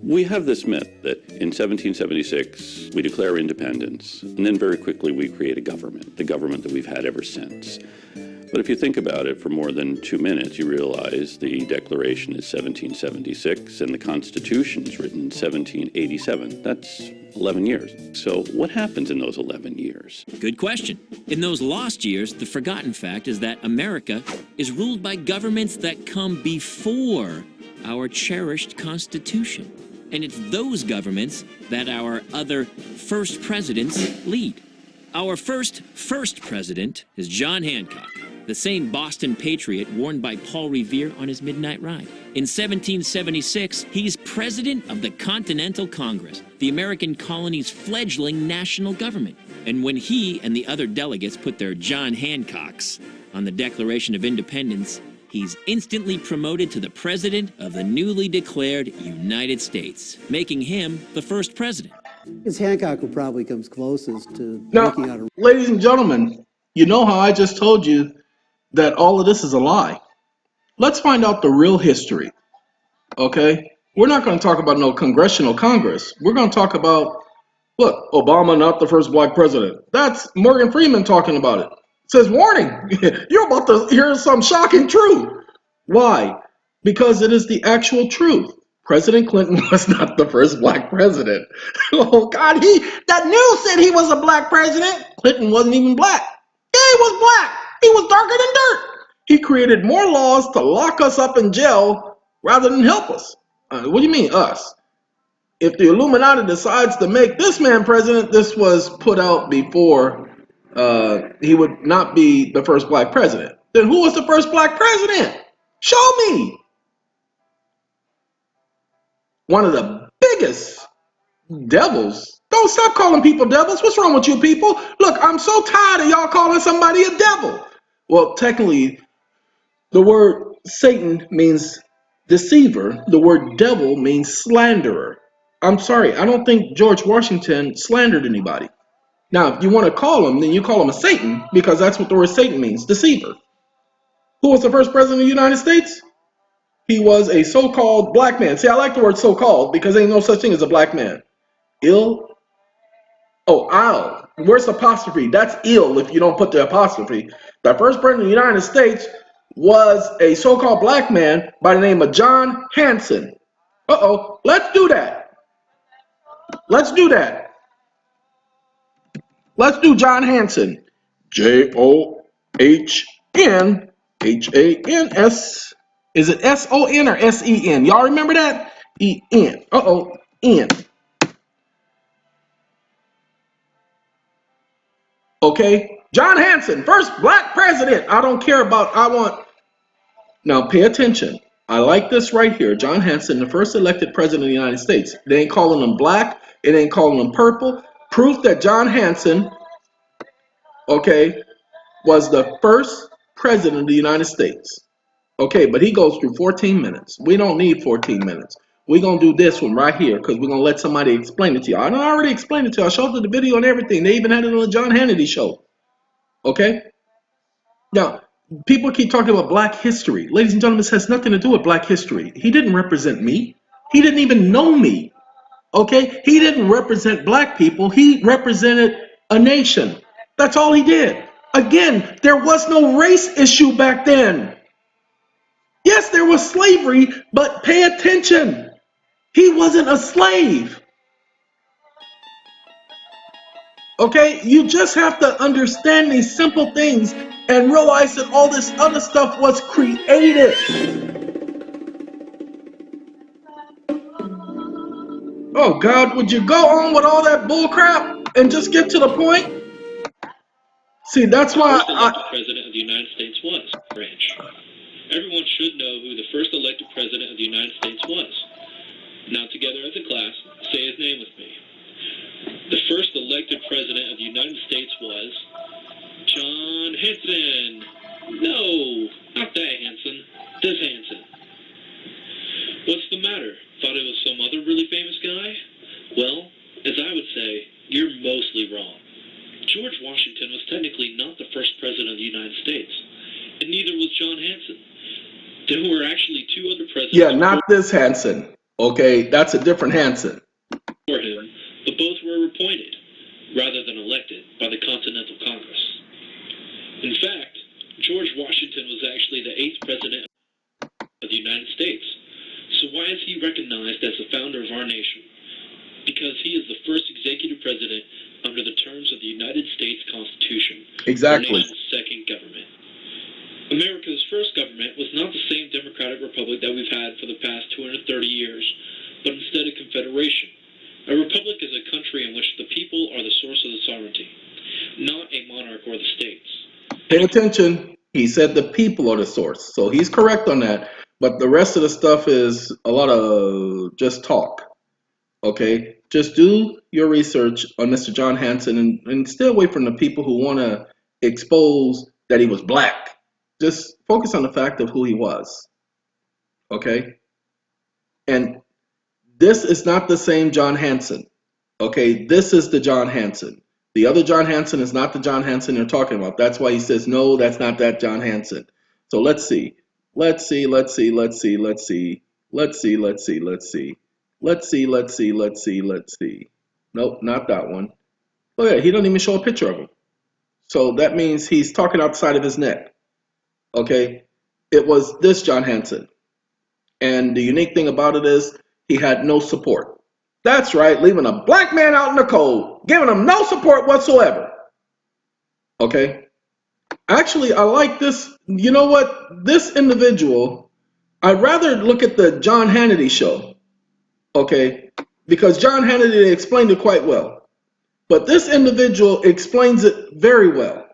We have this myth that in 1776 we declare independence, and then very quickly we create a government, the government that we've had ever since. But if you think about it for more than 2 minutes, you realize the Declaration is 1776 and the Constitution is written in 1787. That's 11 years. So what happens in those 11 years? Good question. In those lost years, the forgotten fact is that America is ruled by governments that come before our cherished Constitution. And it's those governments that our other first presidents lead. Our first president is John Hancock, the same Boston patriot worn by Paul Revere on his midnight ride. In 1776, he's president of the Continental Congress, the American colony's fledgling national government. And when he and the other delegates put their John Hancocks on the Declaration of Independence, he's instantly promoted to the president of the newly declared United States, making him the first president. His Hancock who probably comes closest to Now, making out a... ladies and gentlemen, you know how I just told you that all of this is a lie. Let's find out the real history, okay? We're not going to talk about no congressional Congress. We're going to talk about, look, Obama not the first black president. That's Morgan Freeman talking about it. It says, warning, you're about to hear some shocking truth. Why? Because it is the actual truth. President Clinton was not the first black president. Oh, God, that news said he was a black president. Clinton wasn't even black. Yeah, he was black. He was darker than dirt. He created more laws to lock us up in jail rather than help us. What do you mean, us? If the Illuminati decides to make this man president, this was put out before he would not be the first black president. Then who was the first black president? Show me. One of the biggest devils, Don't stop calling people devils. What's wrong with you people? Look, I'm so tired of y'all calling somebody a devil. Well, technically, the word Satan means deceiver. The word devil means slanderer. I'm sorry, I don't think George Washington slandered anybody. Now, if you want to call him, then you call him a Satan because that's what the word Satan means, deceiver. Who was the first president of the United States? He was a so-called black man. See, I like the word so-called because ain't no such thing as a black man. Ill. Oh, ill. Where's the apostrophe? That's ill if you don't put the apostrophe. The first president of the United States was a so-called black man by the name of John Hanson. Uh-oh. Let's do that. Let's do that. Let's do John Hanson. John Hanns. Is it SON or SEN? Y'all remember that? EN. Uh-oh. N. Okay. John Hanson, first black president. I don't care about, now pay attention. I like this right here. John Hanson, the first elected president of the United States. They ain't calling him black. It ain't calling him purple. Proof that John Hanson, okay, was the first president of the United States. Okay, but he goes through 14 minutes. We don't need 14 minutes. We're going to do this one right here because we're going to let somebody explain it to you. I already explained it to you. I showed you the video and everything. They even had it on the John Hannity show. Okay? Now, people keep talking about black history. Ladies and gentlemen, this has nothing to do with black history. He didn't represent me. He didn't even know me. Okay? He didn't represent black people. He represented a nation. That's all he did. Again, there was no race issue back then. Yes, there was slavery, but pay attention. He wasn't a slave. Okay? You just have to understand these simple things and realize that all this other stuff was created. Oh God, would you go on with all that bull crap and just get to the point? See, that's why First elected president of the United States was Branch. Everyone should know who the first elected president of the United States was. Now together as a class, say his name with me. The first elected president of the United States was John Hanson. No, not that Hanson. This Hanson. What's the matter? Thought it was some other really famous guy? Well, as I would say, you're mostly wrong. George Washington was technically not the first president of the United States, and neither was John Hanson. There were actually two other presidents. Yeah, not this Hanson. Okay, that's a different Hanson. Before him, but both were appointed, rather than elected, by the Continental Congress. In fact, George Washington was actually the 8th president of the United States. So why is he recognized as the founder of our nation? Because he is the first executive president under the terms of the United States Constitution. Exactly. Our nation's second government. America's first government was not the same democratic republic that we've had for the past 230 years, but instead a confederation. A republic is a country in which the people are the source of the sovereignty, not a monarch or the states. Pay attention. He said the people are the source. So he's correct on that. But the rest of the stuff is a lot of just talk. Okay? Just do your research on Mr. John Hanson and stay away from the people who want to expose that he was black. Just focus on the fact of who he was. Okay? And this is not the same John Hanson. Okay? This is the John Hanson. The other John Hanson is not the John Hanson you're talking about. That's why he says, no, that's not that John Hanson. So let's see. Let's see. Nope, not that one. Look at it. He doesn't even show a picture of him. So that means he's talking outside of his neck. Okay? It was this John Hanson. And the unique thing about it is he had no support. That's right, leaving a black man out in the cold, giving him no support whatsoever. Okay? Actually, I like this. You know what? This individual, I'd rather look at the John Hannity show. Okay? Because John Hannity explained it quite well. But this individual explains it very well.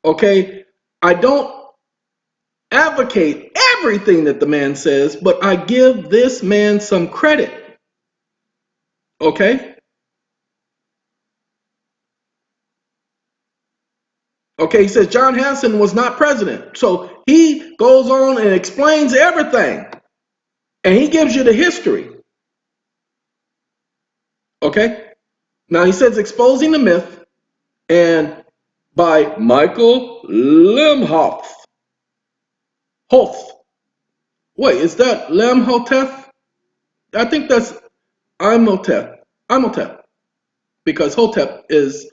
Okay? I don't advocate everything that the man says, but I give this man some credit. Okay? Okay, he says John Hanson was not president. So he goes on and explains everything. And he gives you the history. Okay? Now he says exposing the myth, and by Michael Lemhoff. Hoth. Wait, is that Lemhotep? I think that's Imhotep. Imhotep. Because Hotep is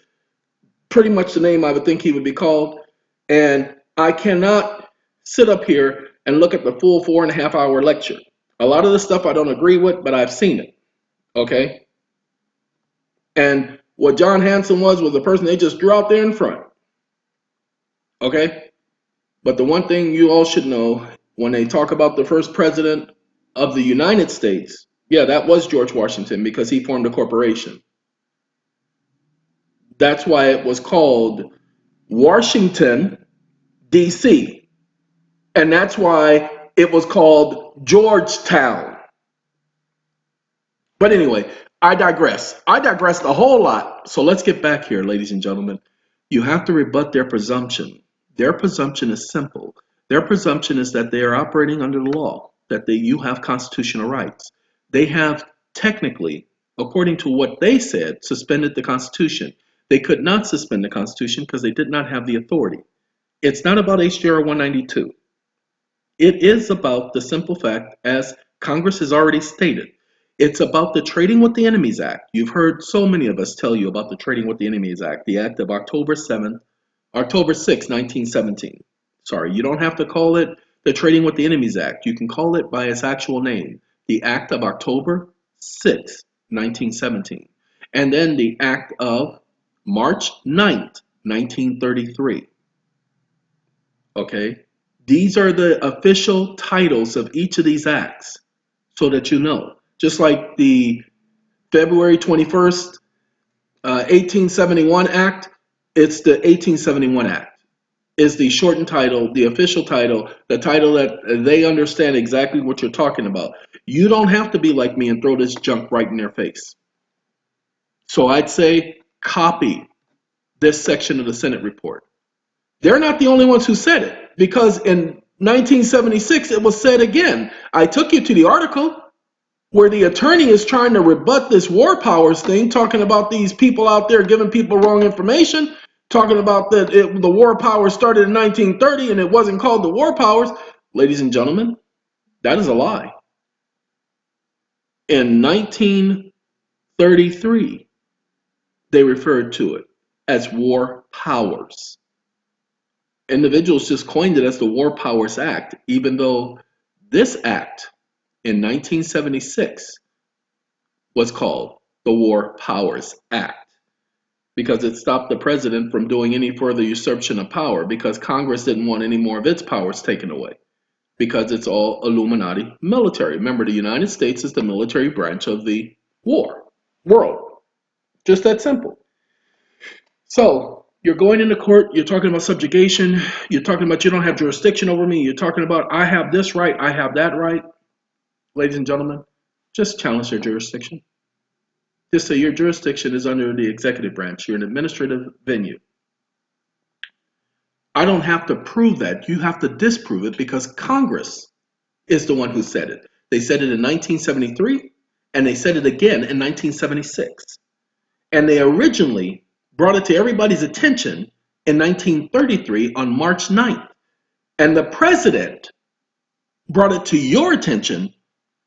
pretty much the name I would think he would be called. And I cannot sit up here and look at the full 4.5 hour lecture. A lot of the stuff I don't agree with, but I've seen it. Okay? And what John Hanson was the person they just drew out there in front. Okay? But the one thing you all should know, when they talk about the first president of the United States, yeah, that was George Washington because he formed a corporation. That's why it was called Washington, D.C. And that's why it was called Georgetown. But anyway, I digress. I digressed a whole lot. So let's get back here, ladies and gentlemen. You have to rebut their presumption. Their presumption is simple. Their presumption is that they are operating under the law, that you have constitutional rights. They have technically, according to what they said, suspended the Constitution. They could not suspend the Constitution because they did not have the authority. It's not about HJR 192. It is about the simple fact, as Congress has already stated, it's about the Trading with the Enemies Act. You've heard so many of us tell you about the Trading with the Enemies Act, the act of October 6, 1917. Sorry, you don't have to call it the Trading with the Enemies Act. You can call it by its actual name, the act of October 6, 1917. And then the act of March 9th, 1933. Okay? These are the official titles of each of these acts, so that you know. Just like the February 21st, 1871 Act, it's the 1871 Act. Is the shortened title, the official title, the title that they understand exactly what you're talking about. You don't have to be like me and throw this junk right in their face. So I'd say copy this section of the Senate report. They're not the only ones who said it, because in 1976 it was said again. I took you to the article where the attorney is trying to rebut this war powers thing, talking about these people out there giving people wrong information, talking about that the war powers started in 1930 and it wasn't called the war powers. Ladies and gentlemen, that is a lie. In 1933, they referred to it as war powers. Individuals just coined it as the War Powers Act, even though this act in 1976 was called the War Powers Act, because it stopped the president from doing any further usurpation of power, because Congress didn't want any more of its powers taken away, because it's all Illuminati military. Remember, the United States is the military branch of the world. Just that simple. So you're going into court, you're talking about subjugation, you're talking about you don't have jurisdiction over me, you're talking about I have this right, I have that right. Ladies and gentlemen, just challenge their jurisdiction. Just say your jurisdiction is under the executive branch. You're an administrative venue. I don't have to prove that. You have to disprove it, because Congress is the one who said it. They said it in 1973, and they said it again in 1976. And they originally brought it to everybody's attention in 1933 on March 9th. And the president brought it to your attention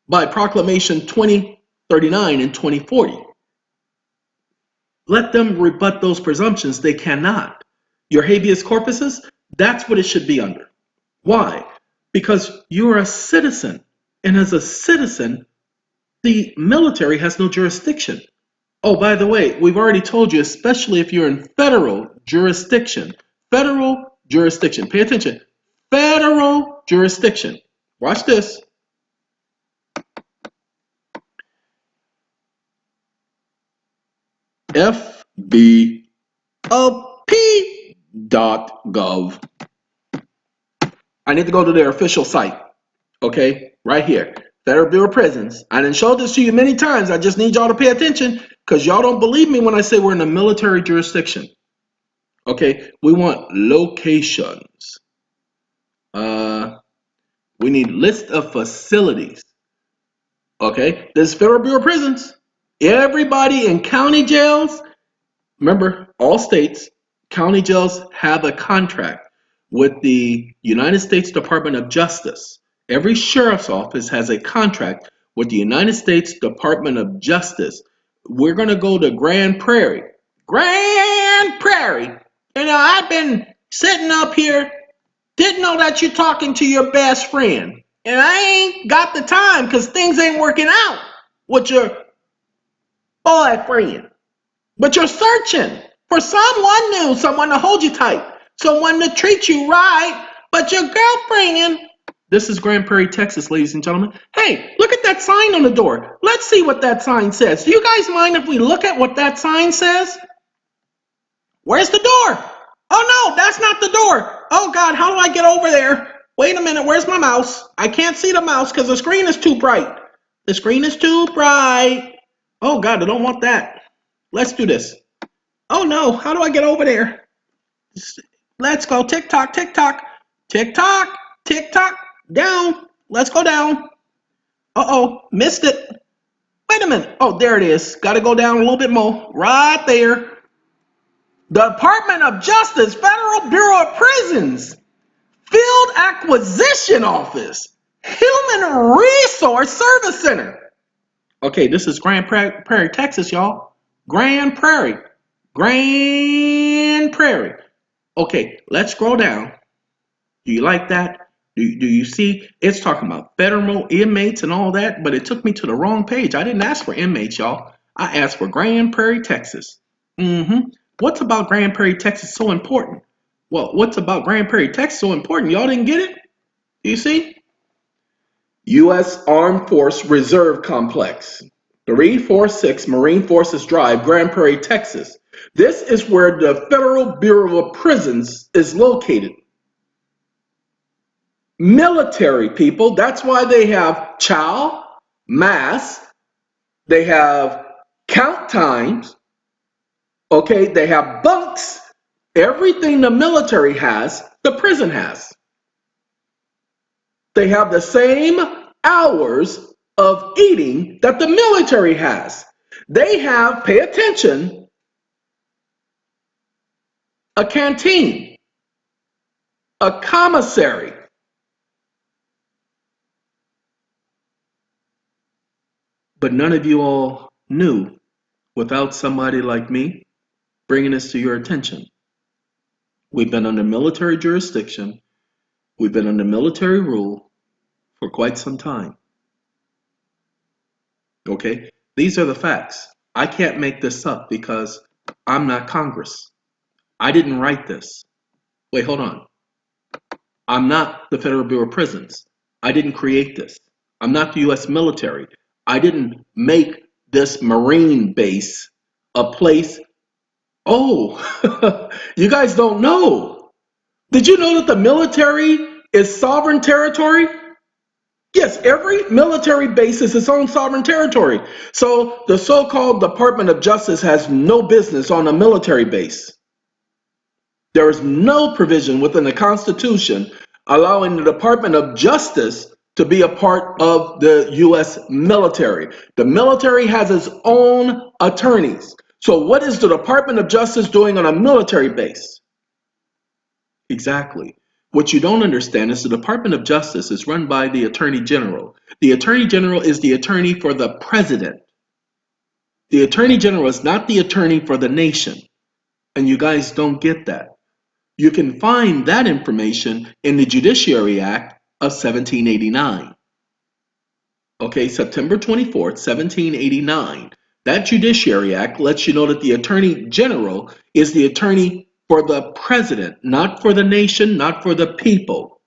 by Proclamation 2039 and 2040. Let them rebut those presumptions. They cannot. Your habeas corpuses, that's what it should be under. Why? Because you're a citizen. And as a citizen, the military has no jurisdiction. Oh, by the way, we've already told you, especially if you're in federal jurisdiction. Federal jurisdiction. Pay attention. Federal jurisdiction. Watch this. FBOP.gov. I need to go to their official site. Okay? Right here. Federal Bureau of Prisons. I didn't show this to you many times. I just need y'all to pay attention, because y'all don't believe me when I say we're in a military jurisdiction. Okay, we want locations. We need list of facilities. Okay, this is Federal Bureau of Prisons. Everybody in county jails, remember, all states, county jails have a contract with the United States Department of Justice. Every sheriff's office has a contract with the United States Department of Justice. We're going to go to Grand Prairie. Grand Prairie. You know, I've been sitting up here, didn't know that you're talking to your best friend. And I ain't got the time because things ain't working out with your boyfriend. But you're searching for someone new, someone to hold you tight, someone to treat you right, but your girlfriend. This is Grand Prairie, Texas, ladies and gentlemen. Hey, look at that sign on the door. Let's see what that sign says. Do you guys mind if we look at what that sign says? Where's the door? Oh no, that's not the door. Oh God, how do I get over there? Wait a minute, where's my mouse? I can't see the mouse because the screen is too bright. The screen is too bright. Oh God, I don't want that. Let's do this. Oh no, how do I get over there? Let's go tick tock, tick tock, tick tock, tick tock, down. Let's go down. Uh-oh, missed it. Wait a minute. Oh, there it is. Got to go down a little bit more. Right there. Department of Justice, Federal Bureau of Prisons, Field Acquisition Office, Human Resource Service Center. Okay, this is Grand Prairie, Texas, y'all. Grand Prairie. Grand Prairie. Okay, let's scroll down. Do you like that? Do you see? It's talking about federal inmates and all that, but it took me to the wrong page. I didn't ask for inmates, y'all. I asked for Grand Prairie, Texas. What's about Grand Prairie, Texas so important? Well, what's about Grand Prairie, Texas so important? Y'all didn't get it? Do you see? U.S. Armed Force Reserve Complex, 346 Marine Forces Drive, Grand Prairie, Texas. This is where the Federal Bureau of Prisons is located. Military people, that's why they have chow, mass, they have count times, okay, they have bunks. Everything the military has, the prison has. They have the same hours of eating that the military has. They have, pay attention, a canteen, a commissary. But none of you all knew without somebody like me bringing this to your attention. We've been under military jurisdiction. We've been under military rule for quite some time. Okay? These are the facts. I can't make this up because I'm not Congress. I didn't write this. Wait, hold on. I'm not the Federal Bureau of Prisons. I didn't create this. I'm not the U.S. military. I didn't make this Marine base a place. Oh, you guys don't know. Did you know that the military is sovereign territory? Yes, every military base is its own sovereign territory. So the so-called Department of Justice has no business on a military base. There is no provision within the Constitution allowing the Department of Justice to be a part of the U.S. military. The military has its own attorneys. So what is the Department of Justice doing on a military base? Exactly. What you don't understand is the Department of Justice is run by the Attorney General. The Attorney General is the attorney for the president. The Attorney General is not the attorney for the nation. And you guys don't get that. You can find that information in the Judiciary Act of 1789. Okay, September 24th, 1789. That Judiciary Act lets you know that the Attorney General is the attorney for the president, not for the nation, not for the people.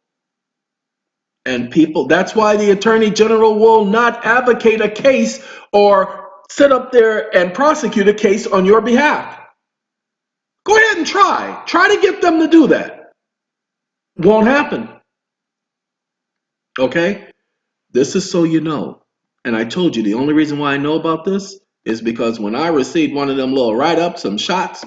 And people, that's why the Attorney General will not advocate a case or sit up there and prosecute a case on your behalf. Go ahead and try. Try to get them to do that. Won't happen. Okay? This is so you know. And I told you the only reason why I know about this is because when I received one of them little write-ups, some shots,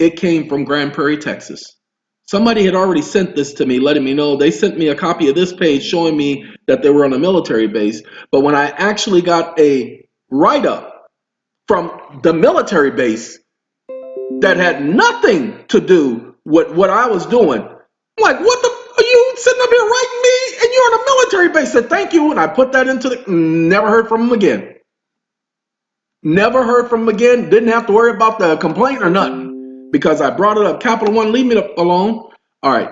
it came from Grand Prairie, Texas. Somebody had already sent this to me, letting me know. They sent me a copy of this page showing me that they were on a military base. But when I actually got a write-up from the military base that had nothing to do with what I was doing, I'm like, what the are you sitting up here writing me and you're on a military base? I said, thank you. And I put that into the, never heard from them again. Never heard from them again. Didn't have to worry about the complaint or nothing because I brought it up. Capital One, leave me alone. All right,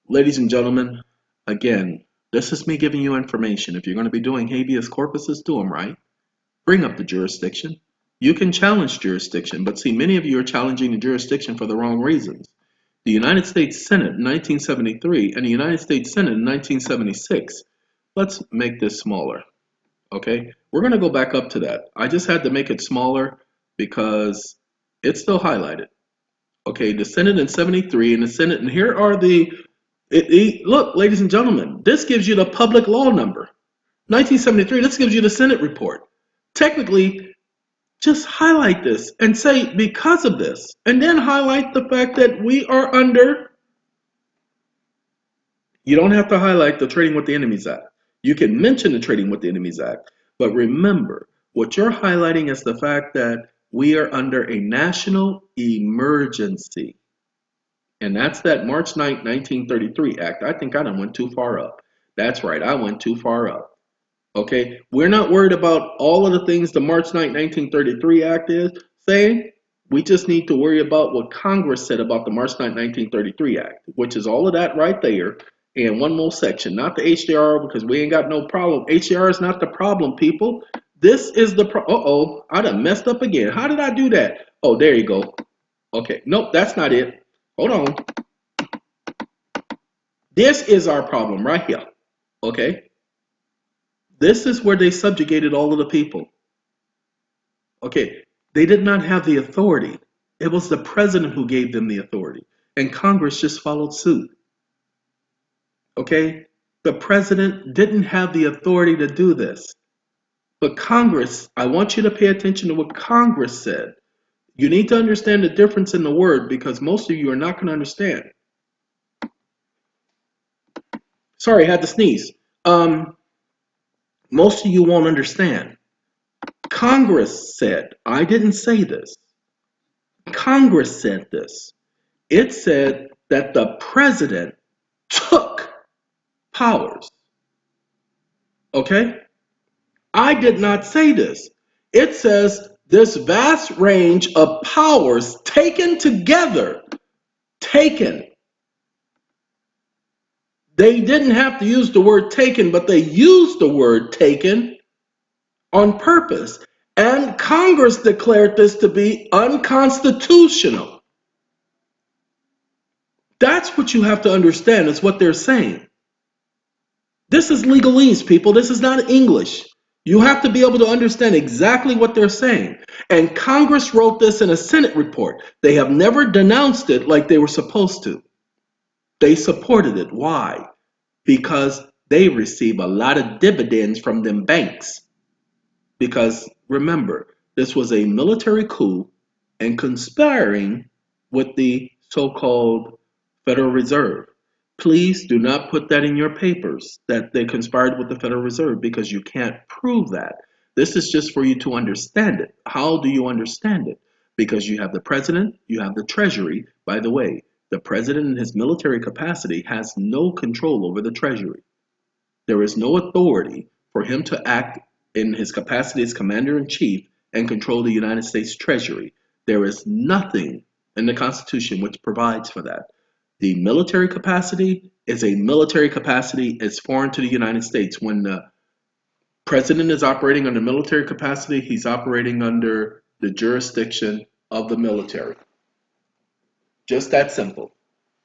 ladies and gentlemen, again, this is me giving you information. If you're going to be doing habeas corpuses, do them right. Bring up the jurisdiction. You can challenge jurisdiction, but see, many of you are challenging the jurisdiction for the wrong reasons. The United States Senate in 1973 and the United States Senate in 1976. Let's make this smaller. Okay, we're going to go back up to that. I just had to make it smaller because it's still highlighted. Okay, the Senate in 73 and the Senate, and here are the, look, ladies and gentlemen, this gives you the public law number. 1973, this gives you the Senate report. Technically, just highlight this and say because of this, and then highlight the fact that we are under, you don't have to highlight the Trading with the Enemies Act. You can mention the Trading with the Enemies Act, but remember, what you're highlighting is the fact that we are under a national emergency. And that's that March 9th, 1933 Act. I think I done went too far up. That's right, I went too far up. Okay, we're not worried about all of the things the March 9th, 1933 Act is saying. We just need to worry about what Congress said about the March 9th, 1933 Act, which is all of that right there. And one more section, not the HJR, because we ain't got no problem. HJR is not the problem, people. This is the uh-oh, I done messed up again. How did I do that? Oh, there you go. Okay, nope, that's not it. Hold on. This is our problem right here. Okay? This is where they subjugated all of the people. Okay, they did not have the authority. It was the president who gave them the authority. And Congress just followed suit. Okay? The president didn't have the authority to do this. But Congress, I want you to pay attention to what Congress said. You need to understand the difference in the word because most of you are not going to understand. Sorry, I had to sneeze. Most of you won't understand. Congress said, I didn't say this. Congress said this. It said that the president took powers. Okay? I did not say this. It says this vast range of powers taken together, taken. They didn't have to use the word taken, but they used the word taken on purpose. And Congress declared this to be unconstitutional. That's what you have to understand, is what they're saying. This is legalese, people. This is not English. You have to be able to understand exactly what they're saying. And Congress wrote this in a Senate report. They have never denounced it like they were supposed to. They supported it. Why? Because they receive a lot of dividends from them banks. Because remember, this was a military coup and conspiring with the so-called Federal Reserve. Please do not put that in your papers that they conspired with the Federal Reserve because you can't prove that. This is just for you to understand it. How do you understand it? Because you have the president, you have the treasury. By the way, the president in his military capacity has no control over the treasury. There is no authority for him to act in his capacity as commander-in-chief and control the United States Treasury. There is nothing in the Constitution which provides for that. The military capacity is a military capacity. It's foreign to the United States. When the president is operating under military capacity, he's operating under the jurisdiction of the military. Just that simple,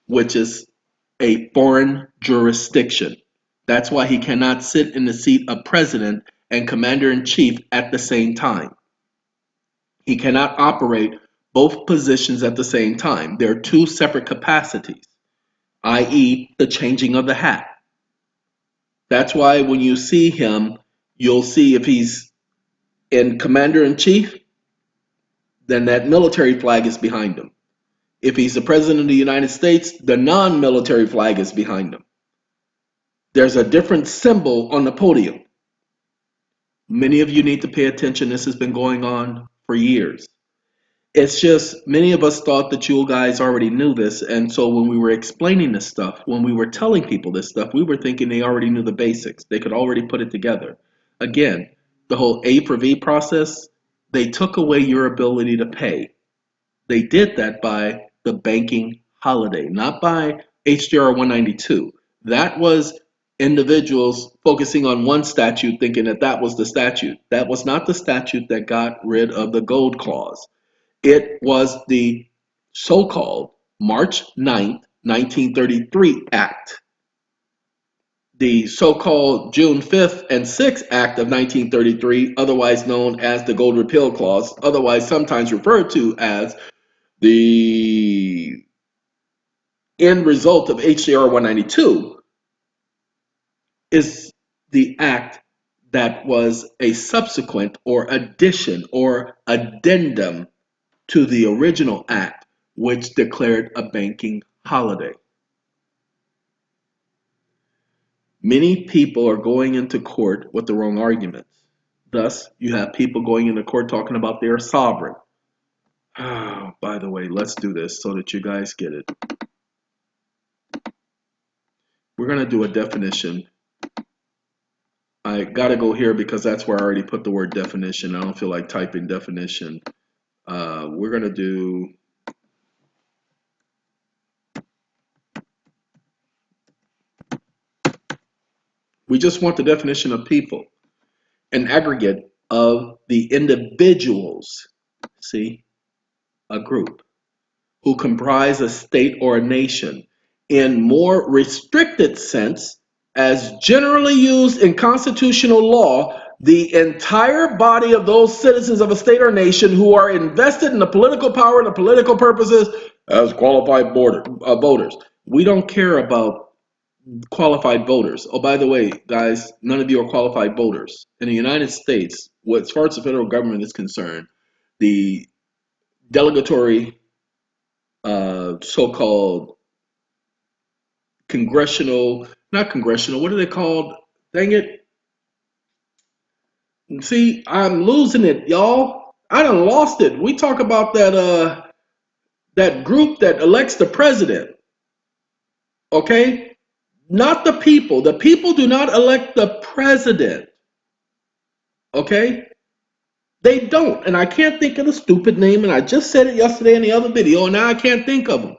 which is a foreign jurisdiction. That's why he cannot sit in the seat of president and commander-in-chief at the same time. He cannot operate both positions at the same time. There are two separate capacities, i.e. the changing of the hat. That's why when you see him, you'll see if he's in commander-in-chief, then that military flag is behind him. If he's the president of the United States, the non-military flag is behind him. There's a different symbol on the podium. Many of you need to pay attention. This has been going on for years. It's just many of us thought that you guys already knew this, and so when we were explaining this stuff, when we were telling people this stuff, we were thinking they already knew the basics. They could already put it together. Again, the whole A for V process, they took away your ability to pay. They did that by the banking holiday, not by HJR 192. That was individuals focusing on one statute thinking that that was the statute. That was not the statute that got rid of the gold clause. It was the so-called March 9th, 1933 Act, the so-called June 5th and 6th Act of 1933, otherwise known as the Gold Repeal Clause, otherwise sometimes referred to as the end result of HJR 192, is the act that was a subsequent or addition or addendum to the original act, which declared a banking holiday. Many people are going into court with the wrong arguments. Thus, you have people going into court talking about their sovereign. Oh, by the way, let's do this so that you guys get it. We're going to do a definition. I got to go here because that's where I already put the word definition. I don't feel like typing definition. We're going to do we just want the definition of people, an aggregate of the individuals, see, a group, who comprise a state or a nation in more restricted sense as generally used in constitutional law, the entire body of those citizens of a state or nation who are invested in the political power and the political purposes as qualified voters. We don't care about qualified voters. Oh, by the way, guys, none of you are qualified voters. In the United States, as far as the federal government is concerned, the delegatory so-called congressional, not congressional, what are they called? Dang it. See, I'm losing it, y'all. I done lost it. We talk about that group that elects the president. Okay? Not the people. The people do not elect the president. Okay? They don't. And I can't think of the stupid name, and I just said it yesterday in the other video, and now I can't think of them.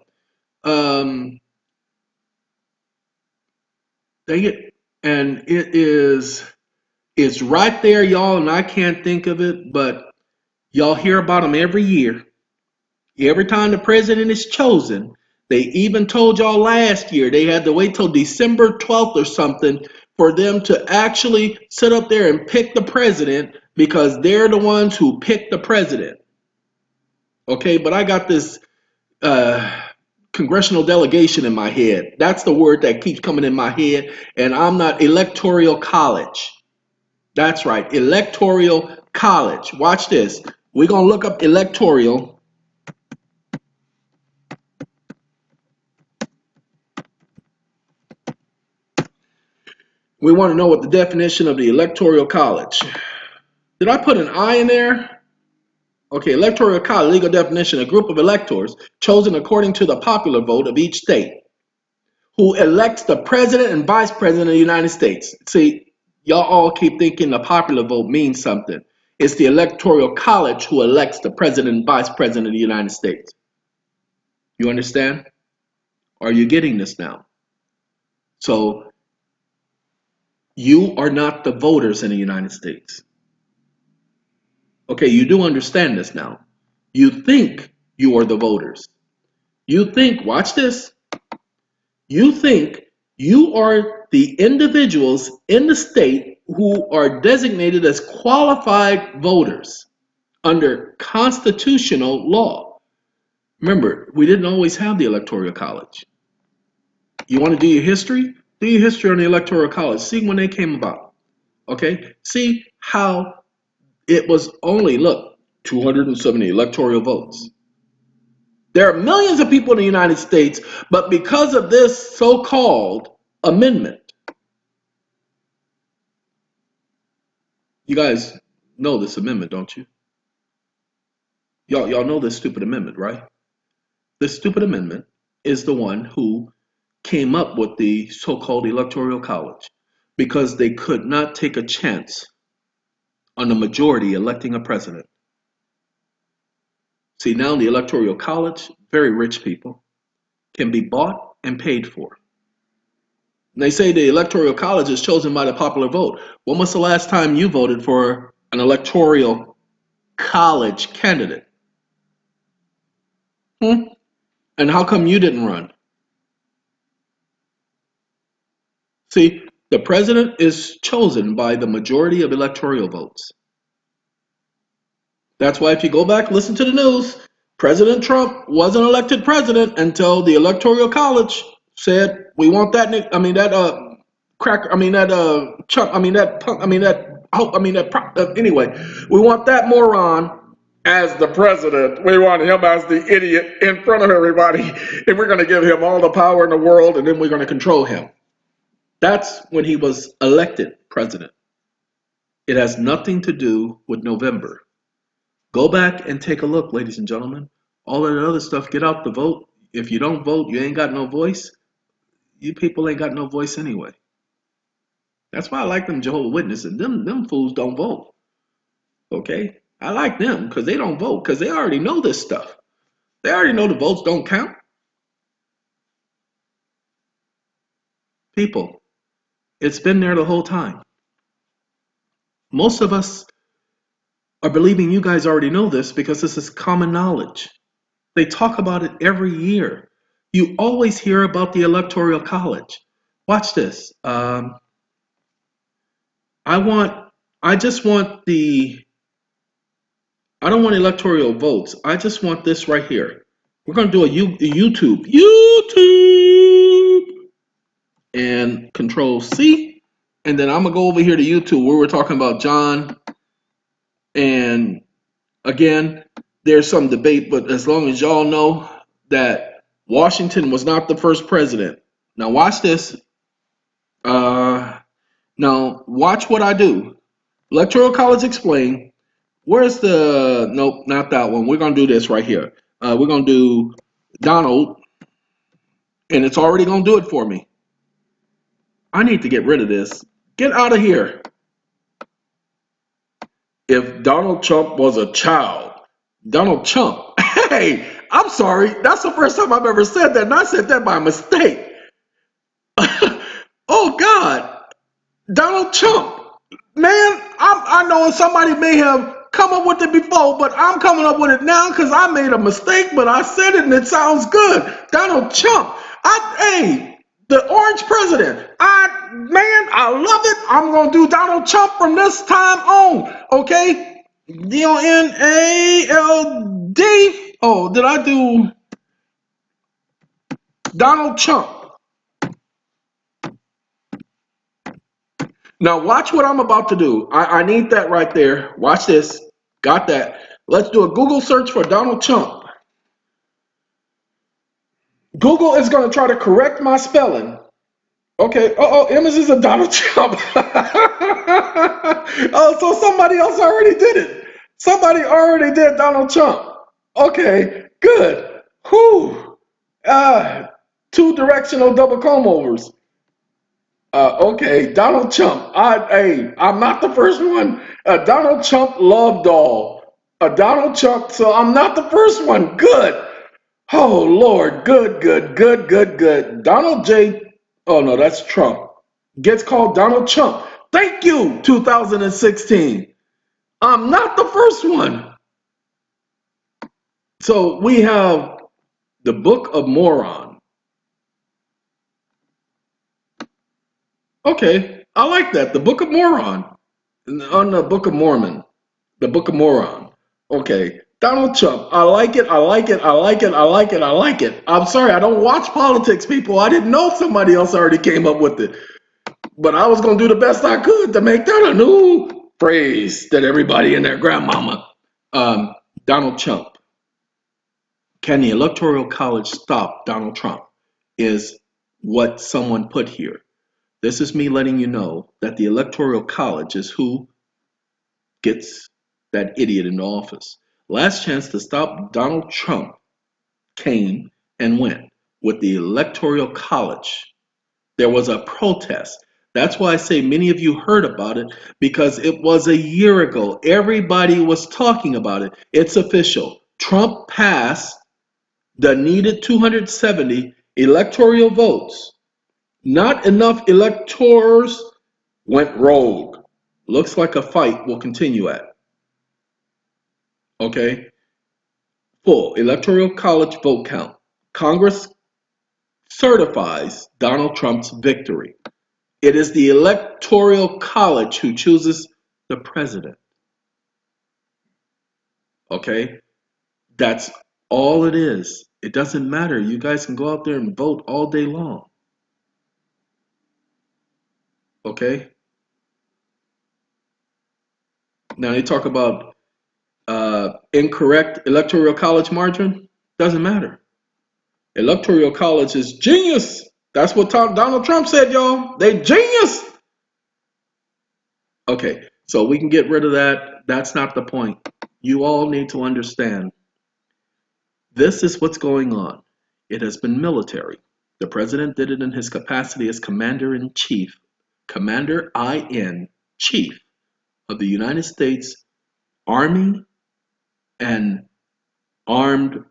Dang it. And it's right there, y'all, and I can't think of it, but y'all hear about them every year. Every time the president is chosen, they even told y'all last year they had to wait till December 12th or something for them to actually sit up there and pick the president because they're the ones who pick the president. Okay, but I got this congressional delegation in my head. That's the word that keeps coming in my head, and I'm not electoral college. That's right, electoral college. Watch this. We're going to look up electoral. We want to know what the definition of the electoral college. Did I put an I in there? Okay, electoral college, legal definition, a group of electors chosen according to the popular vote of each state who elects the president and vice president of the United States. See, y'all all keep thinking the popular vote means something. It's the electoral college who elects the president and vice president of the United States. You understand? Are you getting this now? So, you are not the voters in the United States. Okay, you do understand this now. You think you are the voters. You think, watch this. You think you are the individuals in the state who are designated as qualified voters under constitutional law. Remember, we didn't always have the Electoral College. You want to do your history? Do your history on the Electoral College. See when they came about. Okay? See how it was only, look, 270 electoral votes. There are millions of people in the United States, but because of this so-called amendment, you guys know this amendment, don't you? Y'all know this stupid amendment, right? This stupid amendment is the one who came up with the so-called electoral college because they could not take a chance on the majority electing a president. See, now the electoral college, very rich people, can be bought and paid for. And they say the electoral college is chosen by the popular vote. When was the last time you voted for an electoral college candidate? And how come you didn't run? See, the president is chosen by the majority of electoral votes. That's why if you go back, listen to the news, President Trump wasn't elected president until the electoral college said, we want that, anyway, we want that moron as the president. We want him as the idiot in front of everybody, and we're going to give him all the power in the world, and then we're going to control him. That's when he was elected president. It has nothing to do with November. Go back and take a look, ladies and gentlemen. All of the other stuff, get out the vote. If you don't vote, you ain't got no voice. You people ain't got no voice anyway. That's why I like them Jehovah's Witnesses. Them fools don't vote. Okay? I like them because they don't vote because they already know this stuff. They already know the votes don't count. People, it's been there the whole time. Most of us are believing you guys already know this because this is common knowledge. They talk about it every year. You always hear about the electoral college. Watch this. I don't want electoral votes. I just want this right here. We're going to do a YouTube. And Control C. And then I'm going to go over here to YouTube where we're talking about John. And again, there's some debate, but as long as y'all know that Washington was not the first president. Now watch this. Now watch what I do. Electoral College Explained. Where's the, nope, not that one. We're going to do this right here. We're going to do Donald, and it's already going to do it for me. I need to get rid of this. Get out of here. If Donald Trump was a child, Donald Trump, hey, I'm sorry. That's the first time I've ever said that, and I said that by mistake. Oh, God. Donald Trump. Man, I know somebody may have come up with it before, but I'm coming up with it now because I made a mistake, but I said it and it sounds good. Donald Trump. Hey, the orange president. I love it. I'm going to do Donald Trump from this time on. Okay? DONALD. Oh, did I do Donald Trump? Now watch what I'm about to do. I need that right there. Watch this. Got that. Let's do a Google search for Donald Trump. Google is going to try to correct my spelling. Okay. Images of Donald Trump. Oh, so somebody else already did it. Somebody already did Donald Trump. Okay. Good. Whew. Two directional double comb overs. Okay, Donald Trump. I'm not the first one. Donald Trump love doll. Donald Trump. So I'm not the first one. Good. Oh Lord. Good. Donald J. Oh no, that's Trump. Gets called Donald Trump. Thank you. 2016. I'm not the first one. So we have the Book of Moron. Okay, I like that. The Book of Moron. On the Book of Mormon. The Book of Moron. Okay. Donald Trump. I like it. I'm sorry, I don't watch politics, people. I didn't know somebody else already came up with it. But I was going to do the best I could to make that a new phrase that everybody and their grandmama. Donald Trump. Can the Electoral College stop Donald Trump? Is what someone put here. This is me letting you know that the Electoral College is who gets that idiot into office. Last chance to stop Donald Trump came and went with the Electoral College. There was a protest. That's why I say many of you heard about it, because it was a year ago. Everybody was talking about it. It's official. Trump passed the needed 270 electoral votes. Not enough electors went rogue. Looks like a fight will continue at. Okay? Full Electoral College vote count. Congress certifies Donald Trump's victory. It is the Electoral College who chooses the president. Okay? That's all it is. It doesn't matter. You guys can go out there and vote all day long. Okay? Now they talk about incorrect Electoral College margin. Doesn't matter. Electoral College is genius. That's what Donald Trump said, y'all. They genius. Okay, so we can get rid of that. That's not the point. You all need to understand. This is what's going on. It has been military. The president did it in his capacity as Commander-in-Chief, Commander-in-Chief of the United States Army and the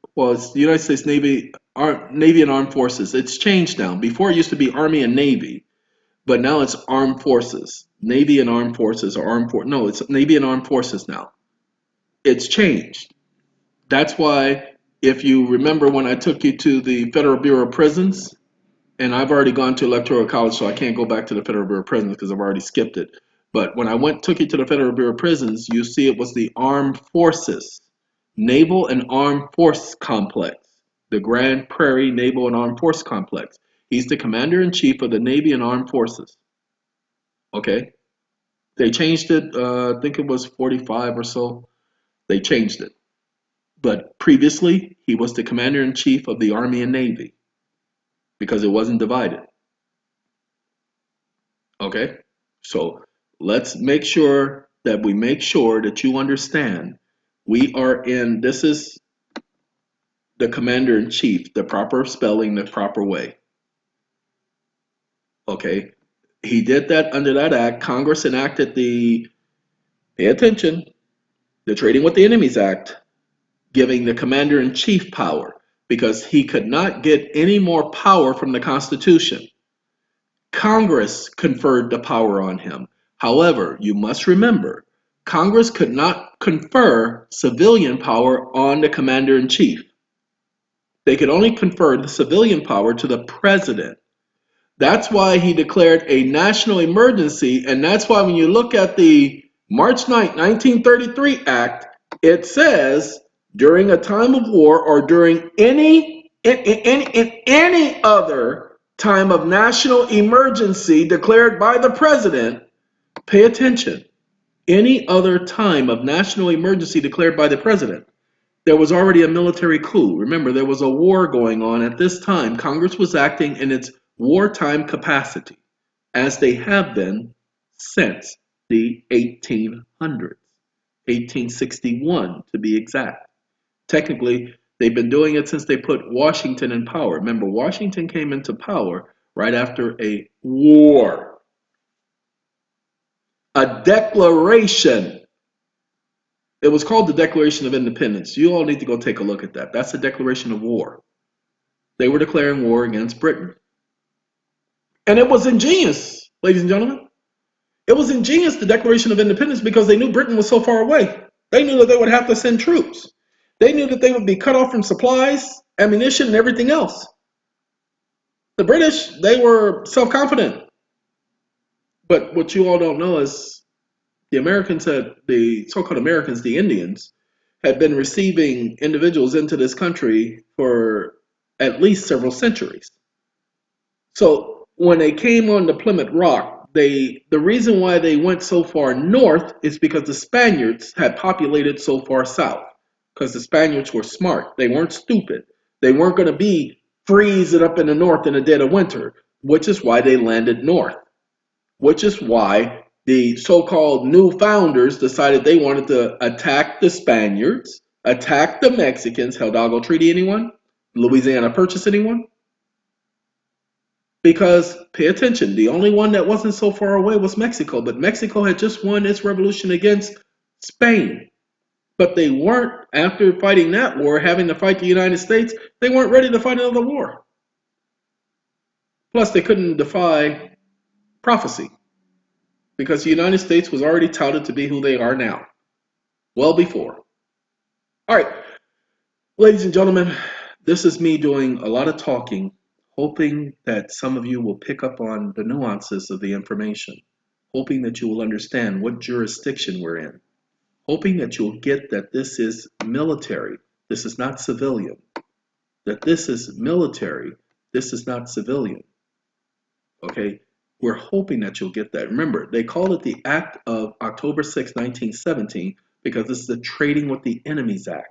United States Navy and Armed Forces. It's changed now. Before it used to be Army and Navy, but now it's Armed Forces. Navy and Armed Forces or no, it's Navy and Armed Forces now. It's changed. That's why, if you remember when I took you to the Federal Bureau of Prisons, and I've already gone to Electoral College, so I can't go back to the Federal Bureau of Prisons because I've already skipped it. But when I took you to the Federal Bureau of Prisons, you see it was the Armed Forces, Naval and Armed Force Complex, the Grand Prairie Naval and Armed Force Complex. He's the Commander-in-Chief of the Navy and Armed Forces. Okay? They changed it, I think it was 45 or so. They changed it. But previously, he was the Commander-in-Chief of the Army and Navy because it wasn't divided. Okay? So let's make sure that you understand this is the Commander-in-Chief, the proper spelling, the proper way. Okay? He did that under that act. Congress enacted pay attention, the Trading with the Enemies Act, giving the Commander-in-Chief power because he could not get any more power from the Constitution. Congress conferred the power on him. However, you must remember, Congress could not confer civilian power on the Commander-in-Chief. They could only confer the civilian power to the president. That's why he declared a national emergency, and that's why when you look at the March 9, 1933 Act, it says during a time of war or during any other time of national emergency declared by the president, pay attention, any other time of national emergency declared by the president, there was already a military coup. Remember, there was a war going on at this time. Congress was acting in its wartime capacity, as they have been since the 1800s, 1861 to be exact. Technically, they've been doing it since they put Washington in power. Remember, Washington came into power right after a war, a declaration. It was called the Declaration of Independence. You all need to go take a look at that. That's a declaration of war. They were declaring war against Britain. And it was ingenious, ladies and gentlemen. It was ingenious, the Declaration of Independence, because they knew Britain was so far away. They knew that they would have to send troops. They knew that they would be cut off from supplies, ammunition, and everything else. The British, they were self-confident. But what you all don't know is the so-called Americans, the Indians, had been receiving individuals into this country for at least several centuries. So when they came on the Plymouth Rock, the reason why they went so far north is because the Spaniards had populated so far south. because the Spaniards were smart. They weren't stupid. They weren't going to be freezing up in the north in the dead of winter, which is why they landed north, which is why the so-called new founders decided they wanted to attack the Spaniards, attack the Mexicans. Hidalgo Treaty anyone? Louisiana Purchase anyone? Because, pay attention, the only one that wasn't so far away was Mexico, but Mexico had just won its revolution against Spain. But they weren't, after fighting that war, having to fight the United States, they weren't ready to fight another war. Plus, they couldn't defy prophecy, because the United States was already touted to be who they are now, well before. All right, ladies and gentlemen, this is me doing a lot of talking, hoping that some of you will pick up on the nuances of the information, hoping that you will understand what jurisdiction we're in, hoping that you'll get that this is military, this is not civilian, that this is military, this is not civilian, okay? We're hoping that you'll get that. Remember, they call it the Act of October 6, 1917, because this is the Trading with the Enemies Act.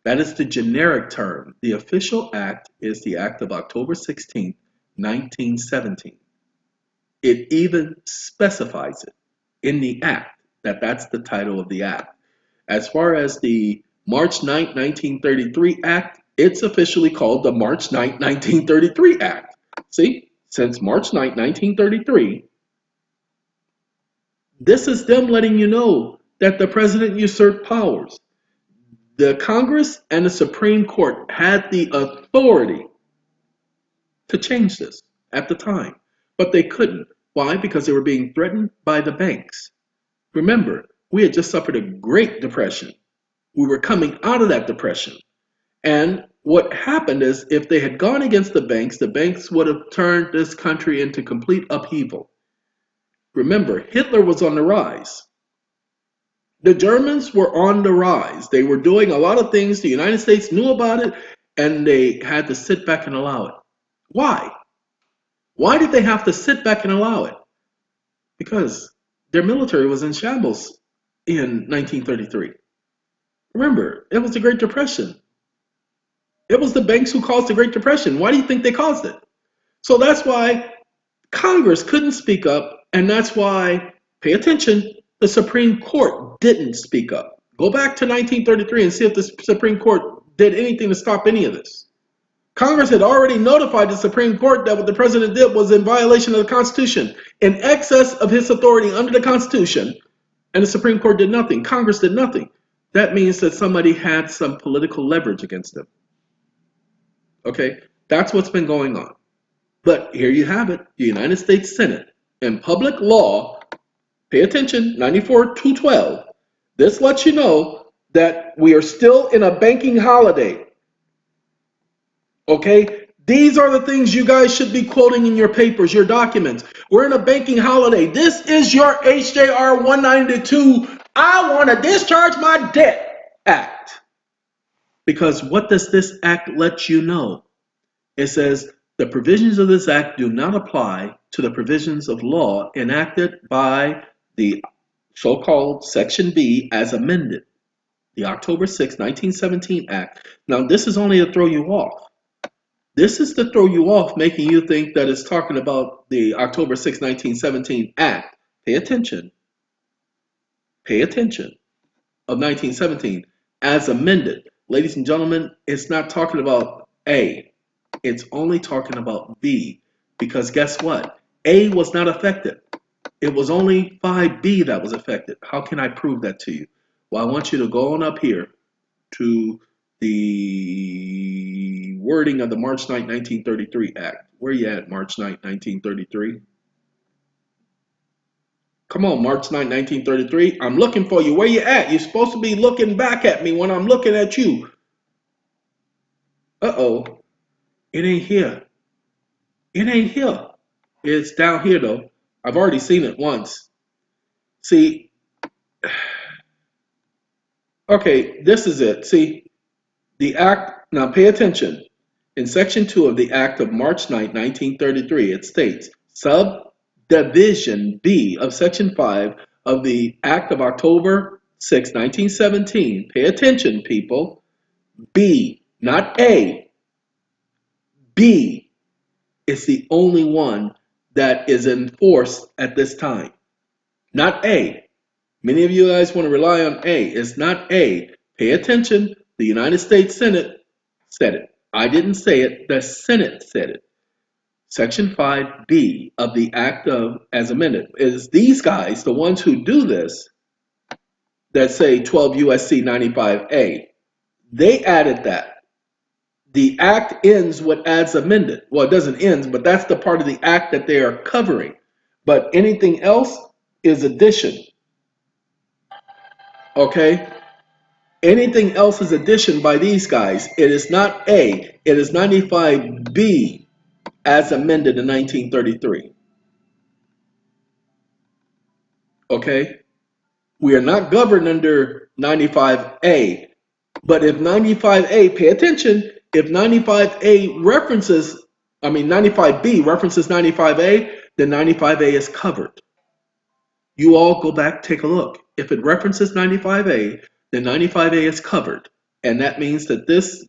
That is the generic term. The official act is the Act of October 16, 1917. It even specifies it in the act that that's the title of the act. As far as the March 9, 1933 Act, it's officially called the March 9, 1933 Act. See, since March 9, 1933, this is them letting you know that the president usurped powers. The Congress and the Supreme Court had the authority to change this at the time, but they couldn't. Why? Because they were being threatened by the banks. Remember, we had just suffered a Great Depression. We were coming out of that depression. And what happened is, if they had gone against the banks would have turned this country into complete upheaval. Remember, Hitler was on the rise. The Germans were on the rise. They were doing a lot of things. The United States knew about it, and they had to sit back and allow it. Why? Why did they have to sit back and allow it? Because their military was in shambles in 1933. Remember, it was the Great Depression. It was the banks who caused the Great Depression. Why do you think they caused it? So that's why Congress couldn't speak up, and that's why, pay attention, the Supreme Court didn't speak up. Go back to 1933 and see if the Supreme Court did anything to stop any of this. Congress had already notified the Supreme Court that what the president did was in violation of the Constitution, in excess of his authority under the Constitution, and the Supreme Court did nothing. Congress did nothing. That means that somebody had some political leverage against them. Okay, that's what's been going on. But here you have it, the United States Senate, in public law, pay attention, 94-212, this lets you know that we are still in a banking holiday. Okay, these are the things you guys should be quoting in your papers, your documents. We're in a banking holiday. This is your HJR 192, I want to discharge my debt act. Because what does this act let you know? It says, the provisions of this act do not apply to the provisions of law enacted by the so-called Section B as amended, the October 6, 1917 Act. Now, this is only to throw you off. This is to throw you off, making you think that it's talking about the October 6, 1917 Act. Pay attention. Pay attention. Of 1917 as amended. Ladies and gentlemen, it's not talking about A. It's only talking about B, because guess what? A was not affected. It was only 5B that was affected. How can I prove that to you? Well, I want you to go on up here to the wording of the March 9, 1933 Act. Where you at, March 9, 1933? Come on, March 9, 1933. I'm looking for you. Where you at? You're supposed to be looking back at me when I'm looking at you. Uh-oh. It ain't here. It ain't here. It's down here, though. I've already seen it once. See, okay, this is it. See, the act, now pay attention. In Section 2 of the Act of March 9, 1933, it states, Subdivision B of Section 5 of the Act of October 6, 1917, pay attention, people. B, not A, B is the only one that is enforced at this time. Not A. Many of you guys want to rely on A. It's not A. Pay attention. The United States Senate said it. I didn't say it. The Senate said it. Section 5B of the Act of as amended is these guys, the ones who do this, that say 12 USC 95A. They added that. The act ends with as amended. Well, it doesn't end, but that's the part of the act that they are covering. But anything else is addition. Okay? Anything else is addition by these guys. It is not A. It is 95B as amended in 1933. Okay? We are not governed under 95A. But if 95A, pay attention, if 95A references, 95B references 95A, then 95A is covered. You all go back, take a look. If it references 95A, then 95A is covered. And that means that this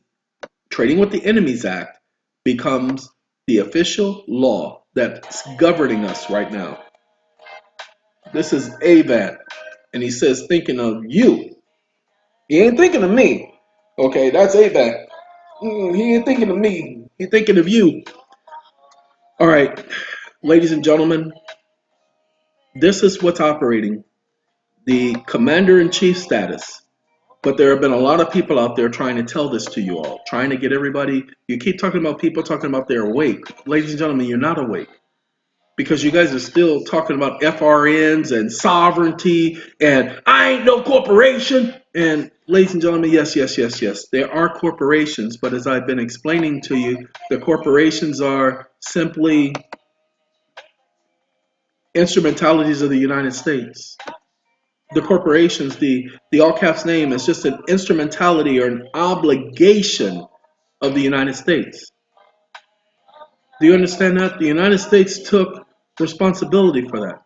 Trading with the Enemies Act becomes the official law that's governing us right now. This is AVAT. And he says, thinking of you. He ain't thinking of me. Okay, that's AVAT. He ain't thinking of me. He's thinking of you. All right, ladies and gentlemen, this is what's operating. The commander-in-chief status. But there have been a lot of people out there trying to tell this to you all, trying to get everybody. You keep talking about people talking about they're awake. Ladies and gentlemen, you're not awake. Because you guys are still talking about FRNs and sovereignty and I ain't no corporation. And ladies and gentlemen, yes. There are corporations, but as I've been explaining to you, the corporations are simply instrumentalities of the United States. The corporations, the all caps name is just an instrumentality or an obligation of the United States. Do you understand that? The United States took responsibility for that.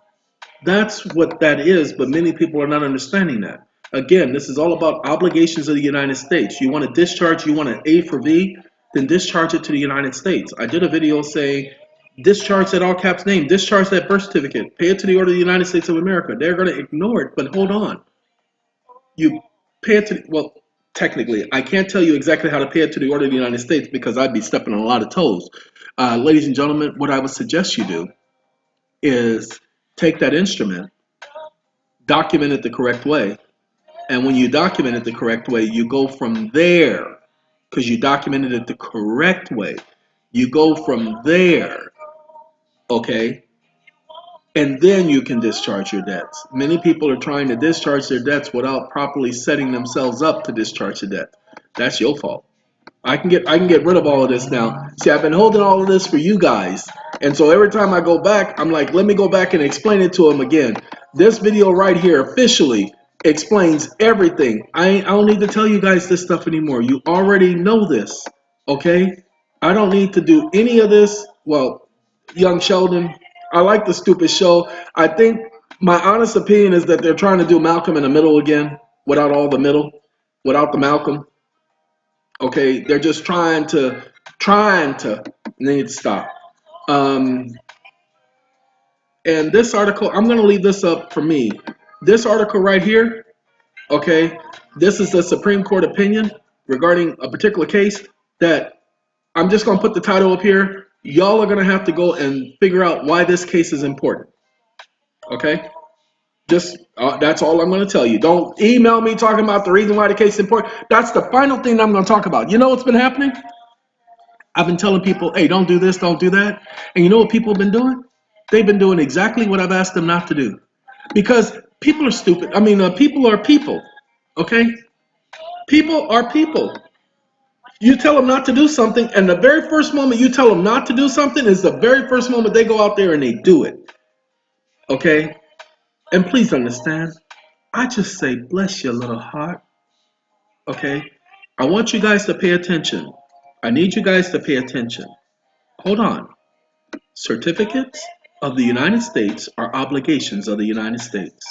That's what that is, but many people are not understanding that. Again, this is all about obligations of the United States. You want to discharge, you want an A for V, then discharge it to the United States. I did a video saying, discharge that all caps name, discharge that birth certificate, pay it to the order of the United States of America. They're going to ignore it, but hold on. You pay it to, well, technically, I can't tell you exactly how to pay it to the order of the United States because I'd be stepping on a lot of toes. Ladies and gentlemen, what I would suggest you do is take that instrument, document it the correct way, and when you document it the correct way, you go from there, because you documented it the correct way. You go from there, okay? And then you can discharge your debts. Many people are trying to discharge their debts without properly setting themselves up to discharge the debt. That's your fault. I can get rid of all of this now. See, I've been holding all of this for you guys. And so every time I go back, I'm like, let me go back and explain it to them again. This video right here officially explains everything. I don't need to tell you guys this stuff anymore. You already know this, okay? I don't need to do any of this. Well, young Sheldon, I like the stupid show. I think my honest opinion is that they're trying to do Malcolm in the Middle again without all the middle, without the Malcolm. Okay, they're just trying to, need to stop. And this article, I'm going to leave this up for me. This article right here, okay, this is the Supreme Court opinion regarding a particular case that I'm just going to put the title up here. Y'all are going to have to go and figure out why this case is important. Okay? Just that's all I'm going to tell you. Don't email me talking about the reason why the case is important. That's the final thing that I'm going to talk about. You know what's been happening? I've been telling people, hey, don't do this, don't do that. And you know what people have been doing? They've been doing exactly what I've asked them not to do. Because people are stupid. People are people. Okay? People are people. You tell them not to do something, and the very first moment you tell them not to do something is the very first moment they go out there and they do it. Okay? And please understand, I just say, bless your little heart. Okay? I want you guys to pay attention. I need you guys to pay attention. Hold on. Certificates of the United States are obligations of the United States.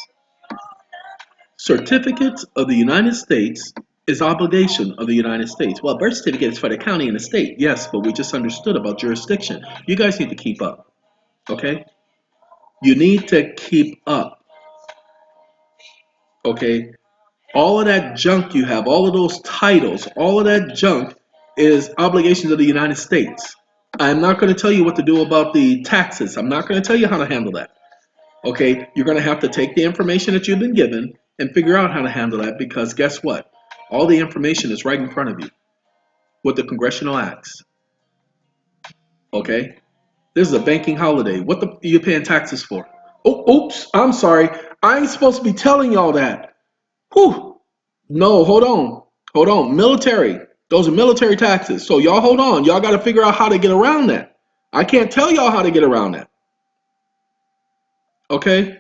Certificates of the United States is obligation of the United States. Well, birth certificate is for the county and the state. Yes, but we just understood about jurisdiction. You guys need to keep up. Okay? You need to keep up. Okay? All of that junk you have, all of those titles, all of that junk is obligations of the United States. I'm not going to tell you what to do about the taxes. I'm not going to tell you how to handle that. Okay? You're going to have to take the information that you've been given and figure out how to handle that, because guess what? All the information is right in front of you with the congressional acts. Okay? This is a banking holiday. What the are you paying taxes for? Oh, oops, I'm sorry. I ain't supposed to be telling y'all that. Whew. No, hold on. Hold on. Military. Those are military taxes. So y'all hold on. Y'all got to figure out how to get around that. I can't tell y'all how to get around that. Okay?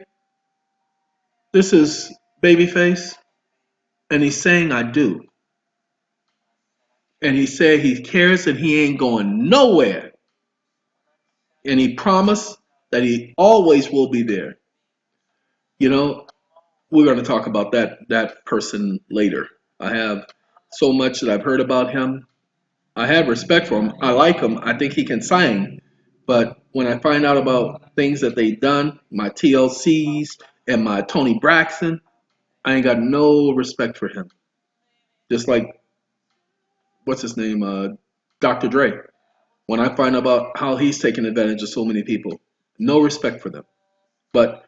This is Babyface, and he's saying I do. And he said he cares and he ain't going nowhere. And he promised that he always will be there. You know, we're going to talk about that person later. I have so much that I've heard about him. I have respect for him. I like him. I think he can sing. But when I find out about things that they've done, my TLCs and my Tony Braxton, I ain't got no respect for him. Just like, what's his name? Dr. Dre. When I find out about how he's taking advantage of so many people, no respect for them. But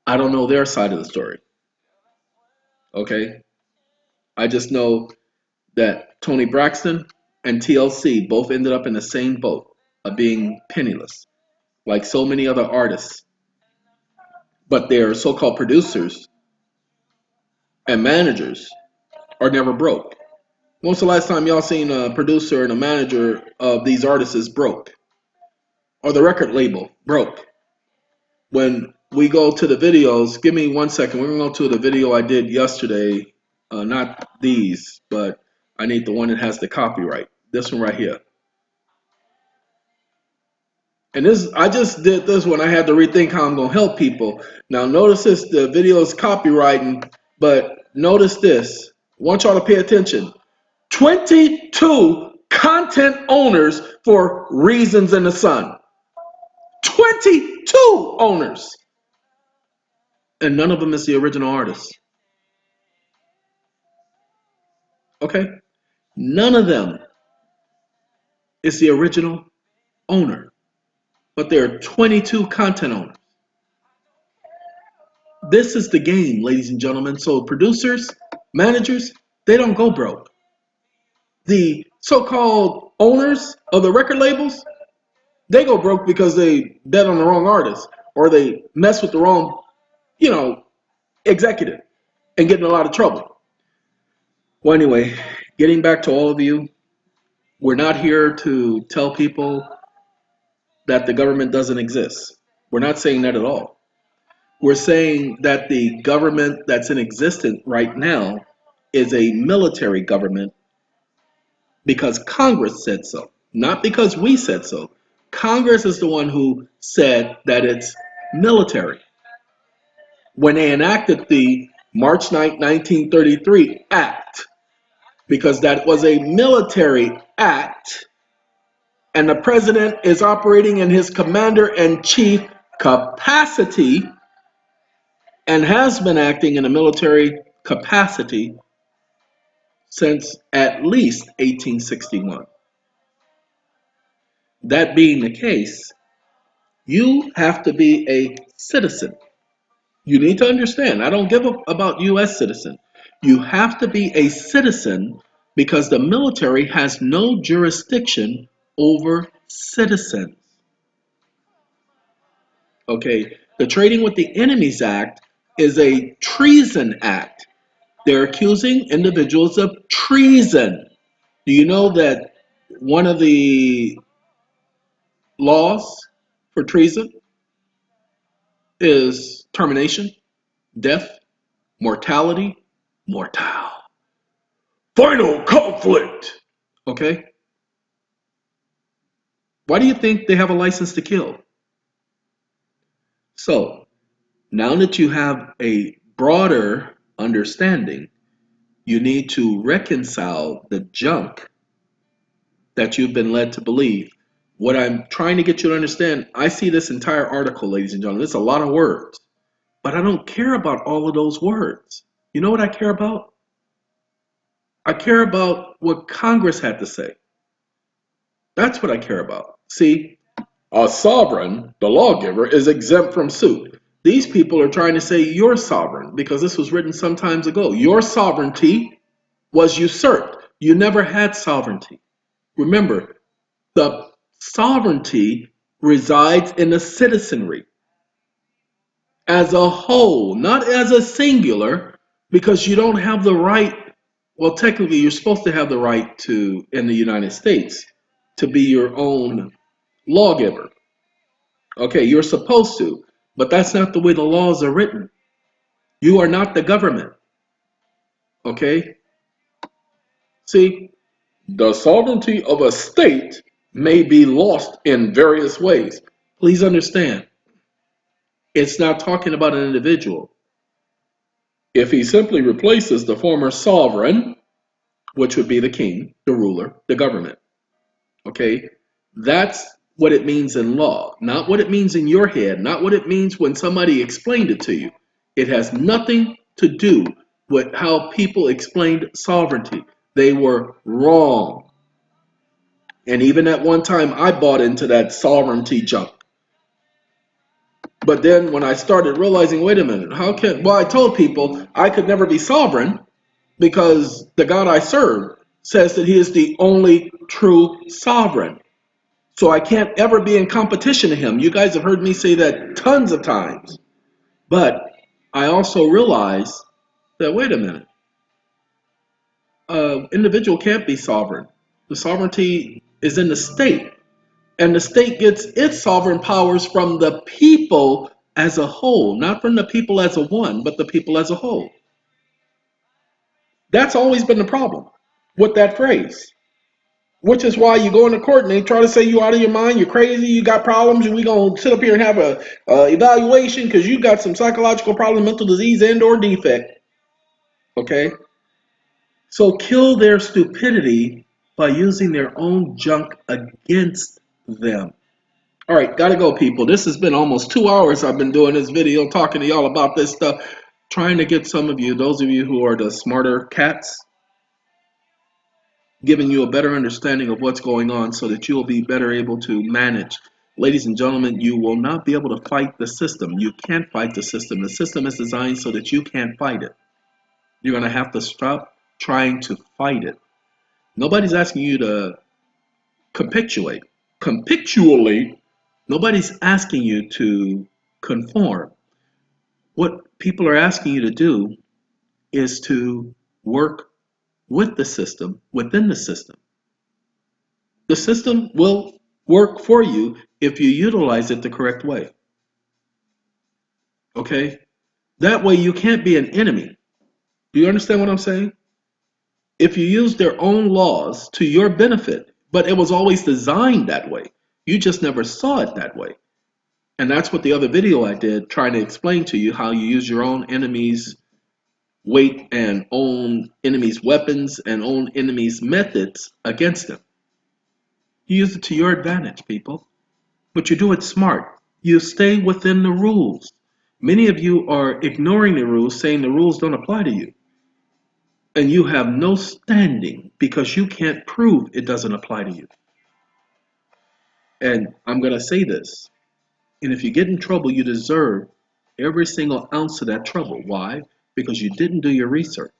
I don't know their side of the story. Okay? I just know that Tony Braxton and TLC both ended up in the same boat of being penniless, like so many other artists. But their so-called producers and managers are never broke. When's the last time y'all seen a producer and a manager of these artists is broke? Or the record label broke? When we go to the videos, give me 1 second. We're going to go to the video I did yesterday. Not these, but I need the one that has the copyright. This one right here. And this, I just did this when I had to rethink how I'm going to help people. Now, notice this, the video is copywriting, but notice this. I want y'all to pay attention. 22 content owners for Reasons in the Sun. 22 owners. And none of them is the original artist. Okay? None of them is the original owner. But there are 22 content owners. This is the game, ladies and gentlemen. So producers, managers, they don't go broke. The so-called owners of the record labels, they go broke because they bet on the wrong artist or they mess with the wrong, executive and get in a lot of trouble. Well, anyway, getting back to all of you, we're not here to tell people that the government doesn't exist. We're not saying that at all. We're saying that the government that's in existence right now is a military government because Congress said so, not because we said so. Congress is the one who said that it's military. When they enacted the March 9, 1933 Act, because that was a military act, and the president is operating in his commander-in-chief capacity and has been acting in a military capacity since at least 1861. That being the case, you have to be a citizen. You need to understand, I don't give a about U.S. citizen. You have to be a citizen because the military has no jurisdiction over citizens. Okay, the Trading with the Enemies Act is a treason act. They're accusing individuals of treason. Do you know that one of the laws for treason is termination, death, mortality, mortal, final conflict? Okay? Why do you think they have a license to kill? So, now that you have a broader understanding, you need to reconcile the junk that you've been led to believe. What I'm trying to get you to understand, I see this entire article, ladies and gentlemen, it's a lot of words, but I don't care about all of those words. You know what I care about? I care about what Congress had to say. That's what I care about. See, a sovereign, the lawgiver, is exempt from suit. These people are trying to say you're sovereign because this was written some times ago. Your sovereignty was usurped. You never had sovereignty. Remember, the sovereignty resides in the citizenry as a whole, not as a singular, because you don't have the right. Well, technically, you're supposed to have the right to, in the United States, to be your own lawgiver. Okay, you're supposed to, but that's not the way the laws are written. You are not the government. Okay? See, the sovereignty of a state may be lost in various ways. Please understand, it's not talking about an individual. If he simply replaces the former sovereign, which would be the king, the ruler, the government, okay, that's what it means in law, not what it means in your head, not what it means when somebody explained it to you. It has nothing to do with how people explained sovereignty. They were wrong. And even at one time, I bought into that sovereignty junk. But then when I started realizing, wait a minute, well, I told people I could never be sovereign because the God I serve says that he is the only true sovereign. So I can't ever be in competition to him. You guys have heard me say that tons of times. But I also realize that, wait a minute, individual can't be sovereign. The sovereignty is in the state. And the state gets its sovereign powers from the people as a whole, not from the people as a one, but the people as a whole. That's always been the problem with that phrase. Which is why you go into court and they try to say you out of your mind, you're crazy, you got problems, and we're going to sit up here and have a evaluation because you got some psychological problem, mental disease, and or defect. Okay? So kill their stupidity by using their own junk against them. All right, gotta go, people. This has been almost 2 hours I've been doing this video, talking to y'all about this stuff, trying to get some of you, those of you who are the smarter cats, giving you a better understanding of what's going on so that you will be better able to manage. Ladies and gentlemen, you will not be able to fight the system. You can't fight the system. The system is designed so that you can't fight it. You're going to have to stop trying to fight it. Nobody's asking you to capitulate. Capitulate. Nobody's asking you to conform. What people are asking you to do is to work with the system, within the system. The system will work for you if you utilize it the correct way. Okay? That way you can't be an enemy. Do you understand what I'm saying? If you use their own laws to your benefit, but it was always designed that way. You just never saw it that way. And that's what the other video I did, trying to explain to you how you use your own enemies' weight and own enemies' weapons and own enemies' methods against them. You use it to your advantage, people. But you do it smart. You stay within the rules. Many of you are ignoring the rules, saying the rules don't apply to you. And you have no standing because you can't prove it doesn't apply to you. And I'm going to say this. And if you get in trouble, you deserve every single ounce of that trouble. Why? Because you didn't do your research.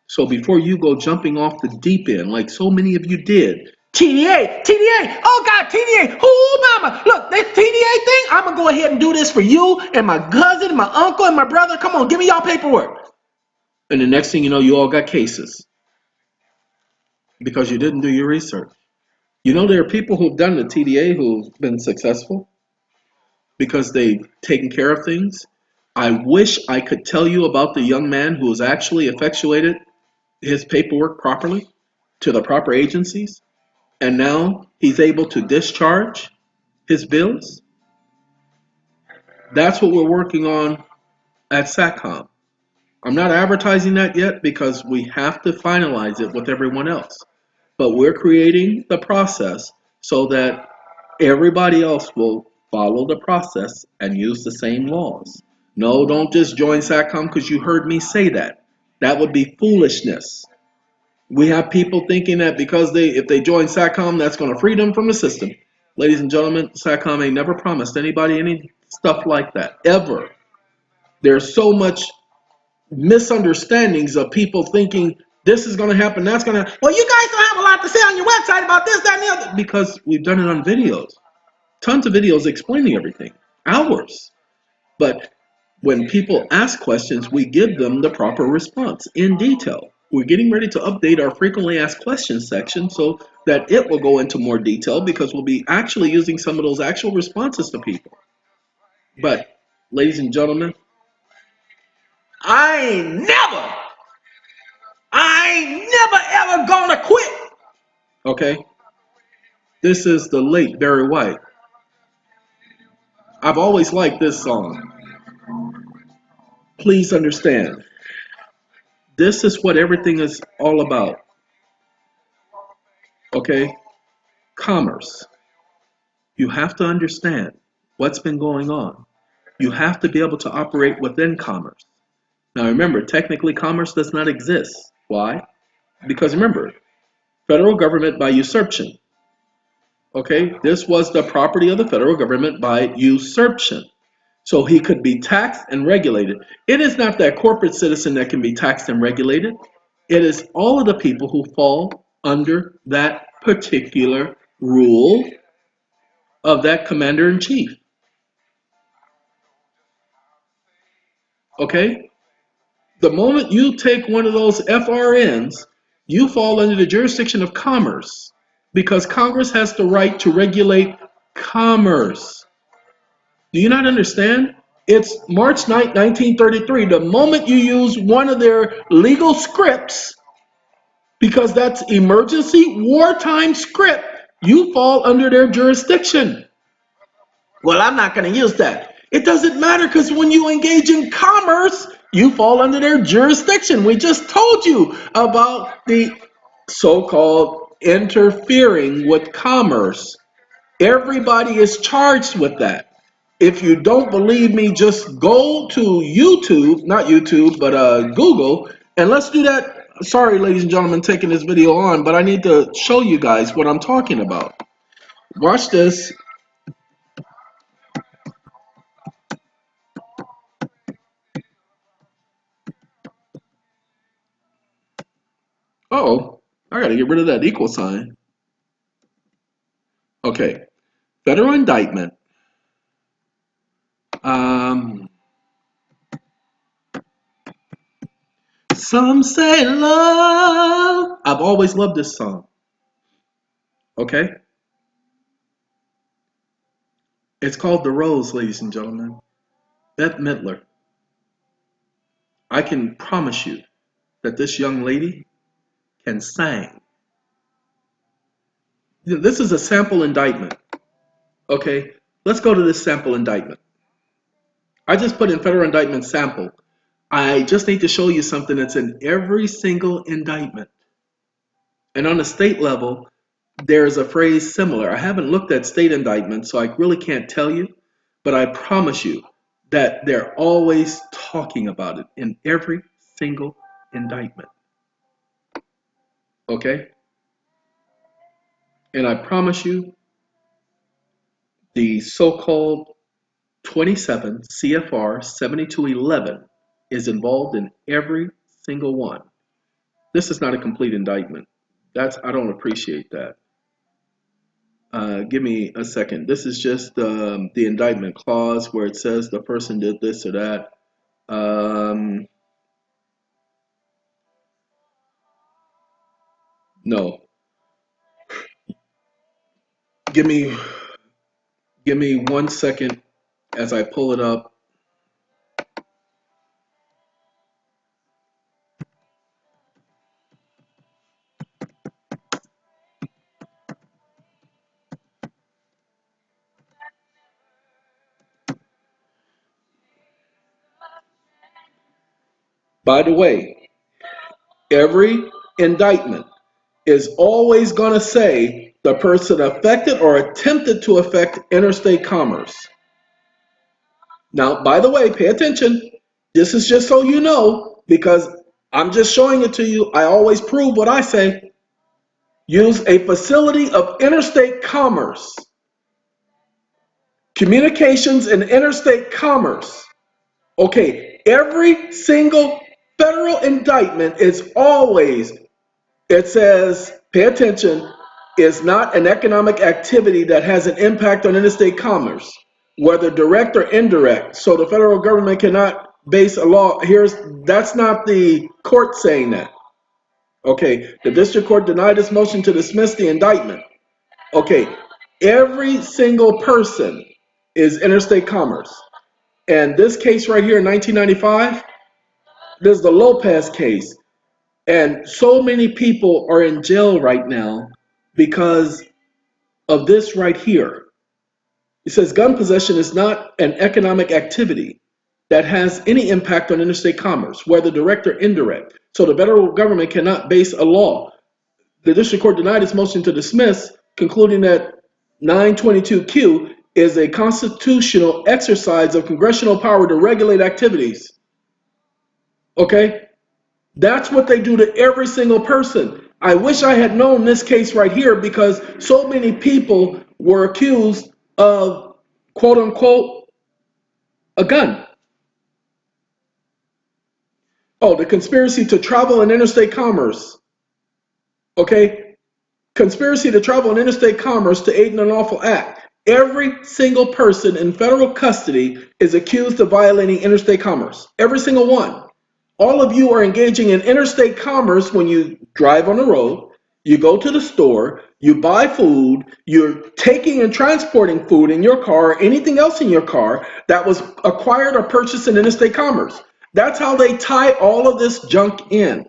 So before you go jumping off the deep end, like so many of you did, TDA, oh God, TDA, mama, look, this TDA thing, I'm going to go ahead and do this for you and my cousin, my uncle, and my brother. Come on, give me y'all paperwork. And the next thing you know, you all got cases because you didn't do your research. You know, there are people who've done the TDA who've been successful because they've taken care of things. I wish I could tell you about the young man who has actually effectuated his paperwork properly to the proper agencies, and now he's able to discharge his bills. That's what we're working on at SATCOM. I'm not advertising that yet because we have to finalize it with everyone else. But we're creating the process so that everybody else will follow the process and use the same laws. No, don't just join SATCOM because you heard me say that. That would be foolishness. We have people thinking that because if they join SATCOM, that's going to free them from the system. Ladies and gentlemen, SATCOM ain't never promised anybody any stuff like that, ever. There's so much misunderstandings of people thinking this is going to happen, that's going to, well, you guys don't have a lot to say on your website about this, that, and the other. Because we've done it on videos. Tons of videos explaining everything. Hours. But when people ask questions, we give them the proper response in detail. We're getting ready to update our frequently asked questions section so that it will go into more detail because we'll be actually using some of those actual responses to people. But, ladies and gentlemen, I ain't never ever gonna quit. Okay? This is the late Barry White. I've always liked this song. Please understand, this is what everything is all about. Okay? Commerce. You have to understand what's been going on. You have to be able to operate within commerce. Now remember, technically commerce does not exist. Why? Because remember, federal government by usurpation. Okay? This was the property of the federal government by usurpation. So he could be taxed and regulated. It is not that corporate citizen that can be taxed and regulated. It is all of the people who fall under that particular rule of that commander in chief. Okay? The moment you take one of those FRNs, you fall under the jurisdiction of commerce because Congress has the right to regulate commerce. Do you not understand? It's March 9th, 1933. The moment you use one of their legal scripts, because that's emergency wartime script, you fall under their jurisdiction. Well, I'm not going to use that. It doesn't matter because when you engage in commerce, you fall under their jurisdiction. We just told you about the so-called interfering with commerce. Everybody is charged with that. If you don't believe me, just go to YouTube, not YouTube, but Google, and let's do that. Sorry, ladies and gentlemen, taking this video on, but I need to show you guys what I'm talking about. Watch this. Oh, I got to get rid of that equal sign. Okay, federal indictment. Some say love. I've always loved this song. Okay, it's called The Rose, ladies and gentlemen. Bette Midler. I can promise you that this young lady can sing. This is a sample indictment. Okay, let's go to this sample indictment. I just put in federal indictment sample. I just need to show you something that's in every single indictment. And on the state level, there's a phrase similar. I haven't looked at state indictments, so I really can't tell you, but I promise you that they're always talking about it in every single indictment. Okay? And I promise you, the so-called 27 CFR 7211 is involved in every single one. This is not a complete indictment. I don't appreciate that. Give me a second. This is just the indictment clause where it says the person did this or that. No. Give me 1 second as I pull it up. By the way, every indictment is always going to say the person affected or attempted to affect interstate commerce. Now, by the way, pay attention. This is just so you know, because I'm just showing it to you. I always prove what I say. Use a facility of interstate commerce, communications and interstate commerce. Okay, every single federal indictment is always, it says, pay attention, is not an economic activity that has an impact on interstate commerce, whether direct or indirect. So the federal government cannot base a law. That's not the court saying that. Okay, the district court denied this motion to dismiss the indictment. Okay, every single person is interstate commerce. And this case right here in 1995, this is the Lopez case. And so many people are in jail right now because of this right here. It says gun possession is not an economic activity that has any impact on interstate commerce, whether direct or indirect. So the federal government cannot base a law. The district court denied its motion to dismiss, concluding that 922Q is a constitutional exercise of congressional power to regulate activities. Okay? That's what they do to every single person. I wish I had known this case right here, because so many people were accused of, quote unquote, a gun. Oh, the conspiracy to travel in interstate commerce. Okay? Conspiracy to travel in interstate commerce to aid in an unlawful act. Every single person in federal custody is accused of violating interstate commerce. Every single one. All of you are engaging in interstate commerce when you drive on the road, you go to the store, you buy food, you're taking and transporting food in your car, or anything else in your car that was acquired or purchased in interstate commerce. That's how they tie all of this junk in.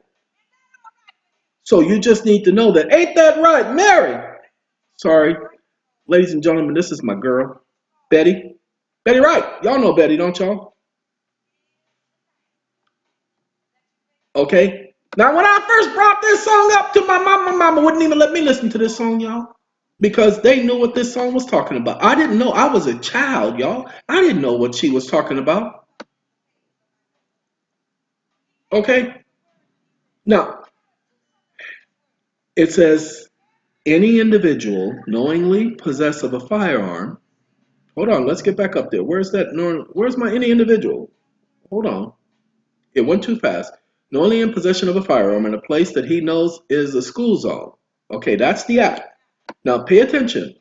So you just need to know that. Ain't that right, Mary? Sorry. Ladies and gentlemen, this is my girl, Betty. Betty Wright. Y'all know Betty, don't y'all? Okay. Now, when I first brought this song up to my mama wouldn't even let me listen to this song, y'all, because they knew what this song was talking about. I didn't know. I was a child, y'all. I didn't know what she was talking about. Okay. Now, it says, any individual knowingly possessed of a firearm. Hold on, let's get back up there. Where's that? Where's my any individual? Hold on. It went too fast. Knowingly in possession of a firearm in a place that he knows is a school zone. Okay, that's the act. Now pay attention.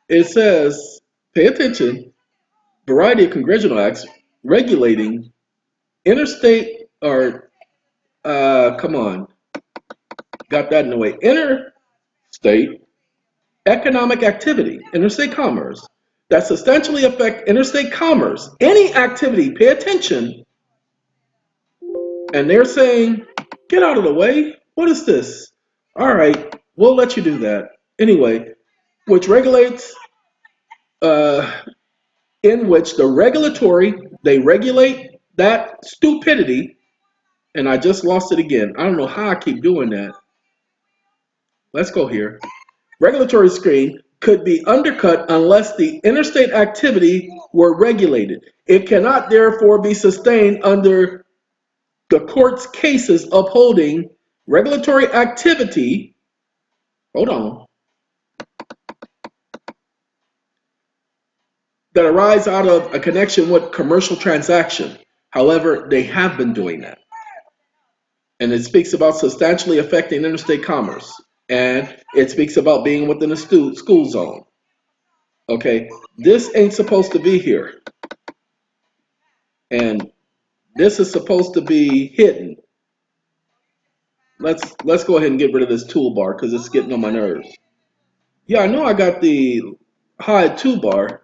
It says, pay attention, variety of congressional acts regulating interstate or, come on, got that in the way, interstate economic activity, interstate commerce, that substantially affect interstate commerce. Any activity, pay attention, and they're saying, get out of the way. What is this? All right, we'll let you do that. Anyway, which regulates, in which they regulate that stupidity, and I just lost it again. I don't know how I keep doing that. Let's go here. Regulatory scheme could be undercut unless the interstate activity were regulated. It cannot therefore be sustained under the court's cases upholding regulatory activity. Hold on. That arise out of a connection with commercial transaction. However, they have been doing that. And it speaks about substantially affecting interstate commerce. And it speaks about being within a school zone. Okay, this ain't supposed to be here. And this is supposed to be hidden. Let's go ahead and get rid of this toolbar because it's getting on my nerves. Yeah, I know I got the hide toolbar.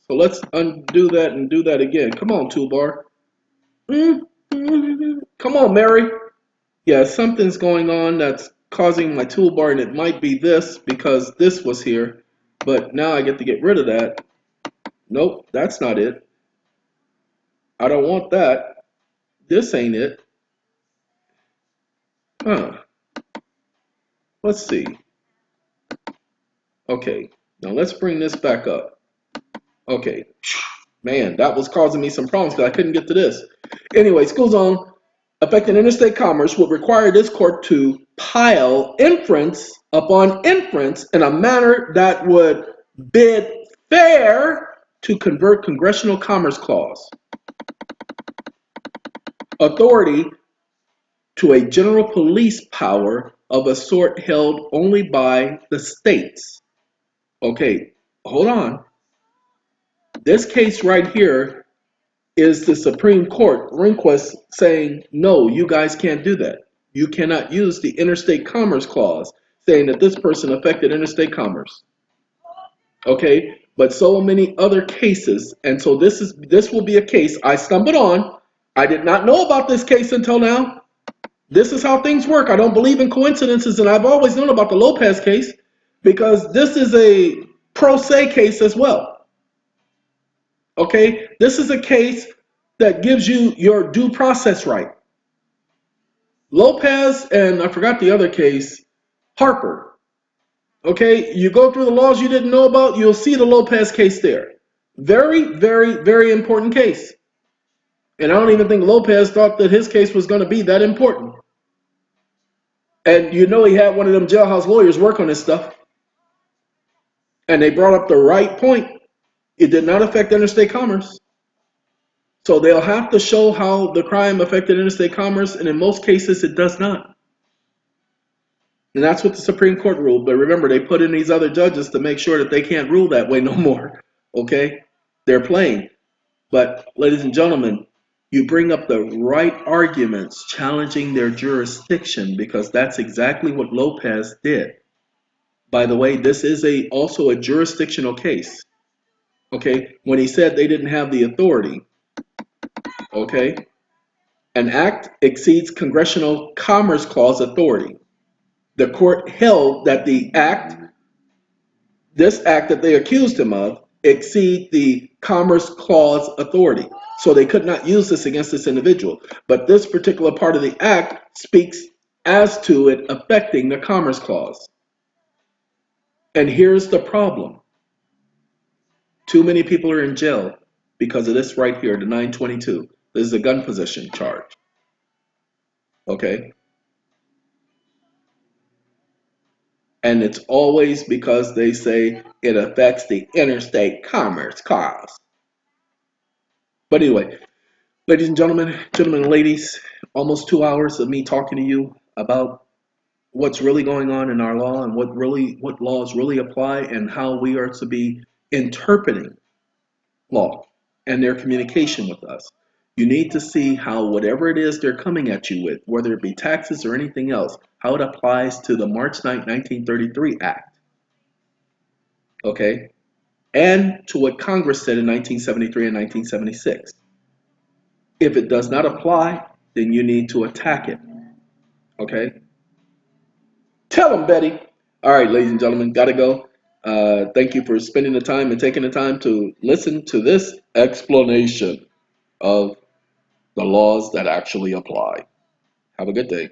So let's undo that and do that again. Come on, toolbar. Come on, Mary. Yeah, something's going on that's causing my toolbar, and it might be this because this was here. But now I get to get rid of that. Nope, that's not it. I don't want that. this ain't it. Huh. Let's see. Okay, now let's bring this back up. Okay, man, that was causing me some problems because I couldn't get to this. Anyway, school zone affecting interstate commerce would require this court to pile inference upon inference in a manner that would bid fair to convert Congressional Commerce Clause authority to a general police power of a sort held only by the states. Okay, hold on. This case right here is the Supreme Court, Rehnquist, saying, no, you guys can't do that. You cannot use the Interstate Commerce Clause, saying that this person affected interstate commerce. Okay, but so many other cases, and so this will be a case I stumbled on. I did not know about this case until now. This is how things work. I don't believe in coincidences, and I've always known about the Lopez case because this is a pro se case as well. Okay, this is a case that gives you your due process right. Lopez and I forgot the other case, Harper. Okay, you go through the laws you didn't know about, you'll see the Lopez case there. Very, very, very important case. And I don't even think Lopez thought that his case was going to be that important. And you know he had one of them jailhouse lawyers work on this stuff. And they brought up the right point. It did not affect interstate commerce. So they'll have to show how the crime affected interstate commerce, and in most cases it does not. And that's what the Supreme Court ruled. But remember, they put in these other judges to make sure that they can't rule that way no more. Okay? They're playing. But ladies and gentlemen, you bring up the right arguments challenging their jurisdiction because that's exactly what Lopez did. By the way, this is also a jurisdictional case. Okay? When he said they didn't have the authority. Okay? An act exceeds Congressional Commerce Clause authority. The court held that this act that they accused him of, exceed the Commerce Clause authority. So they could not use this against this individual. But this particular part of the act speaks as to it affecting the Commerce Clause. And here's the problem. Too many people are in jail because of this right here, the 922. This is a gun possession charge. Okay? And it's always because they say it affects the interstate commerce clause. But anyway, ladies and gentlemen and ladies, almost 2 hours of me talking to you about what's really going on in our law and what laws really apply and how we are to be interpreting law and their communication with us. You need to see how whatever it is they're coming at you with, whether it be taxes or anything else, how it applies to the March 9, 1933 Act. Okay? And to what Congress said in 1973 and 1976. If it does not apply, then you need to attack it. Okay? Tell them, Betty. All right, ladies and gentlemen, gotta go. Thank you for spending the time and taking the time to listen to this explanation of the laws that actually apply. Have a good day.